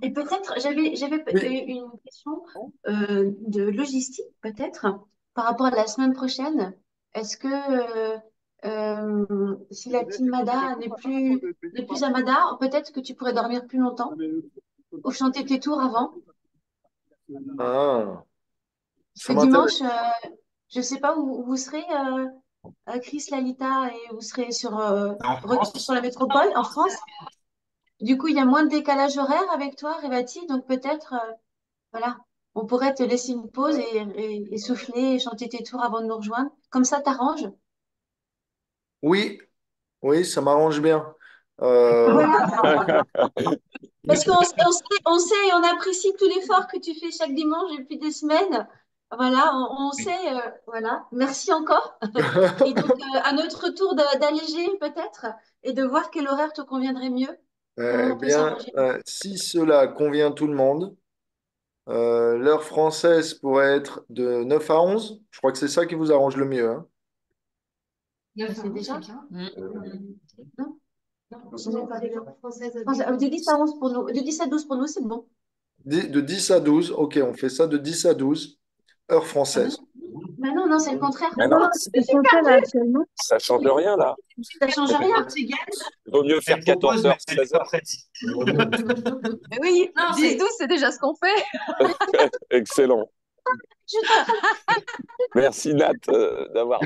Et peut-être, j'avais Oui. une question de logistique, peut-être, par rapport à la semaine prochaine. Est-ce que si la team Mada n'est plus à Mada, peut-être que tu pourrais dormir plus longtemps ou chanter tes tours avant? Ah, Parce ça que m'intéresse. dimanche, je ne sais pas où vous serez, Chris, Lalita, et vous serez En retour sur France, la métropole en France. Du coup, il y a moins de décalage horaire avec toi, Revati, donc peut-être, voilà, on pourrait te laisser une pause et souffler et chanter tes tours avant de nous rejoindre. Comme ça, t'arranges? Oui, oui, ça m'arrange bien. Euh, Voilà. Parce on sait et on apprécie tout l'effort que tu fais chaque dimanche depuis des semaines. Voilà, on sait, voilà. Merci encore. Et donc, à notre tour d'alléger peut-être et de voir quel horaire te conviendrait mieux. Comment Eh on peut bien, s'arranger. si cela convient tout le monde, l'heure française pourrait être de 9 à 11. Je crois que c'est ça qui vous arrange le mieux, hein. Il y a C'est c'est déjà? bien. Non? De 10 à 11 pour nous, de 10 à 12 pour nous, c'est bon. De 10 à 12, ok, on fait ça de 10 à 12, heure Ah bon? française. Mais non, non, c'est le contraire. Mais Non, non, c'est ce qu'on fait là actuellement. ça change rien là. Ça change Au rien. Portugal, Il vaut mieux faire Elle propose, 14 mais heures, elle n'est 16 pas heures. prête. Mais oui, non, 10-12, c'est déjà ce qu'on fait. Excellent. Je t'en- Merci Nat d'avoir.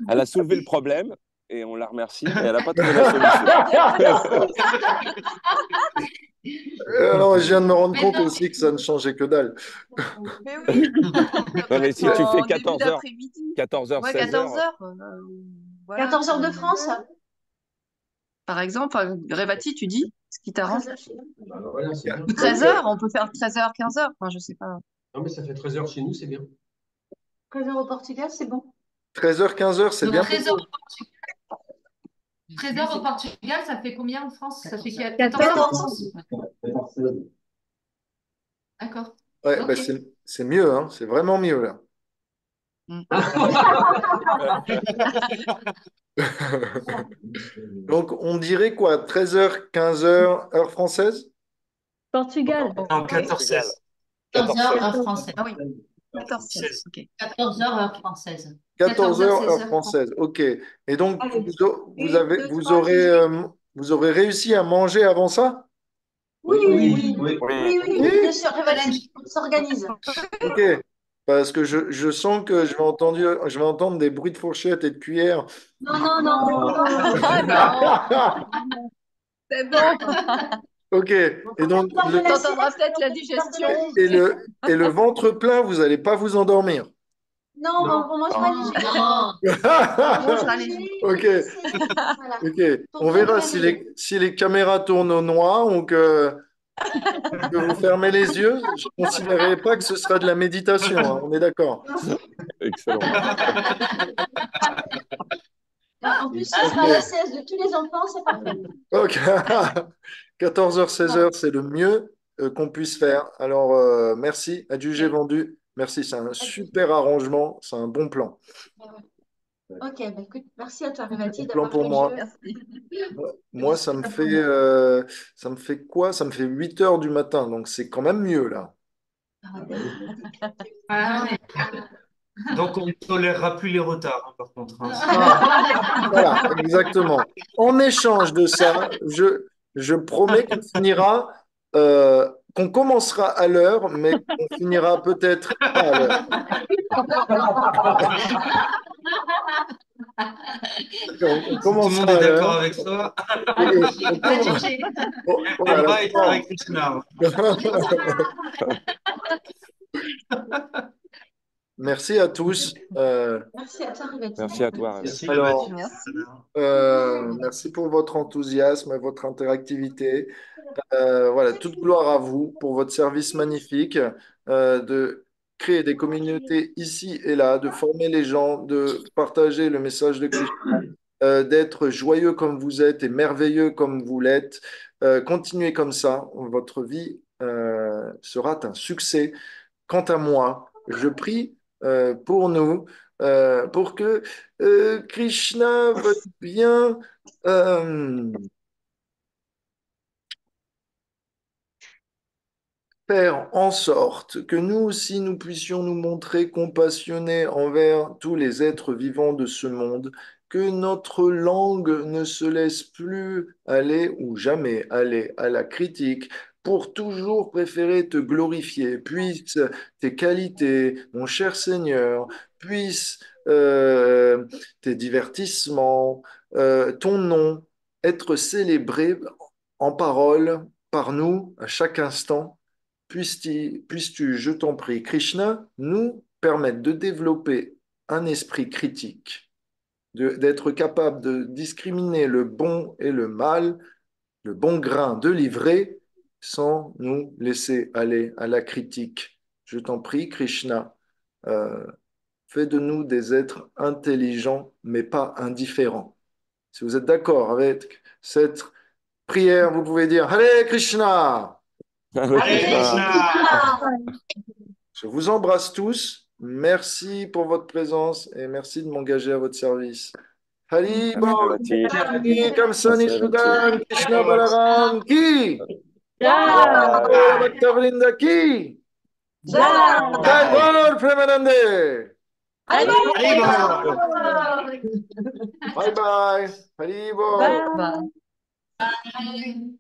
Elle a soulevé le problème et on la remercie, mais elle n'a pas trouvé la solution. Alors, je viens de me rendre mais compte non, aussi que ça ne changeait que dalle. Mais oui, Non, mais si tu fais en début 14 heures, d'après-midi. 14 heures, Ouais, 16 14 heures, heures. Voilà. 14 heures de France. Par exemple, Rébati, tu dis ce qui t'arrange. 13 heures chez nous. Bah, voilà, c'est bien. Ou 13 heures, on peut faire 13 heures, 15 heures. Enfin, je sais pas. Non, mais ça fait 13 heures chez nous, c'est bien. 13 heures au Portugal, c'est bon. 13h, 15h, c'est donc bien 13 pour heures, vous. 13 heures au Portugal, ça fait combien en France? Ça fait 14 heures en 14. France? D'accord. Ouais, bah, Ok. c'est mieux, hein, c'est vraiment mieux là. Mm. Donc, on dirait quoi? 13h, 15h, heure française? Portugal. Non, Ok. 14-16. 14 heures 14-16. heure française. Ah oui, 14-16. 16. Ok. 14 heures heure française. 14 14 heures, heures, 16 heure heures française. française. Ok. Et donc, Allez. vous Une, avez, deux, trois, Gigi. vous aurez réussi à manger avant ça? Oui, oui, oui. Oui. Oui, oui, Oui? bien sûr, Révati, on s'organise. Ok. Parce que je sens que je vais entendre des bruits de fourchette et de cuillère. Non, non, non. Ah non, c'est bon. Ok. Et donc, T'entendras peut-être la digestion. et le ventre plein, vous n'allez pas vous endormir. Non, on mangera léger. Non. On mangera Léger, léger. Ok. épicé. Voilà. Ok. Pour On bien verra réveiller. si les caméras tournent au noir ou que vous fermez les yeux. Je ne considérerai pas que ce sera de la méditation, hein, on est d'accord. Excellent. En plus, ce sera la cesse de tous les enfants, c'est parfait. Ok. 14h, 16h, c'est le mieux qu'on puisse faire. Alors, merci. Adjugé vendu. Merci, c'est un super arrangement, c'est un bon plan. Ok, bah écoute, merci à toi, Bon Révati, plan d'avoir pour joué le moi. jeu. Merci. Moi, ça me fait quoi? Ça me fait 8h du matin, donc c'est quand même mieux là. Ah ouais. Donc, on ne tolérera plus les retards, hein, par contre, hein. Voilà, exactement. En échange de ça, je promets qu'on commencera à l'heure, mais qu'on finira peut-être pas à l'heure. On Si tout le monde commencera est à d'accord l'heure. avec ça, On commence- Adjugé. voilà. Eva est avec Krishna. Merci à tous. Merci à toi, Révati. Merci à toi. Merci. Alors, Merci. merci pour votre enthousiasme et votre interactivité. Voilà, toute gloire à vous pour votre service magnifique de créer des communautés ici et là, de former les gens, de partager le message de Christ, d'être joyeux comme vous êtes et merveilleux comme vous l'êtes. Continuez comme ça, votre vie sera un succès. Quant à moi, je prie pour nous, pour que Krishna veuille bien faire en sorte que nous aussi nous puissions nous montrer compassionnés envers tous les êtres vivants de ce monde, que notre langue ne se laisse plus aller ou jamais aller à la critique, pour toujours préférer te glorifier. Puisse tes qualités, mon cher Seigneur, puisse tes divertissements, ton nom être célébrés en parole par nous à chaque instant. Puisses-tu, je t'en prie, Krishna, nous permettre de développer un esprit critique, d'être capable de discriminer le bon et le mal, le bon grain de livret, sans nous laisser aller à la critique. Je t'en prie, Krishna, euh, fais de nous des êtres intelligents, mais pas indifférents. Si vous êtes d'accord avec cette prière, vous pouvez dire Hare Krishna. Hare Hare Krishna. Krishna! Je vous embrasse tous. Merci pour votre présence et merci de m'engager à votre service. Hari Merci Bol, Revati. Kamsani Merci Revati. Sudan, Krishna Balaram ki, Jai. Bhaktavrinda ki, Jai. Jai Bol Premanande. Allez, Haribol! Bye bye. Hari Bol. Bye. Bah, Bye.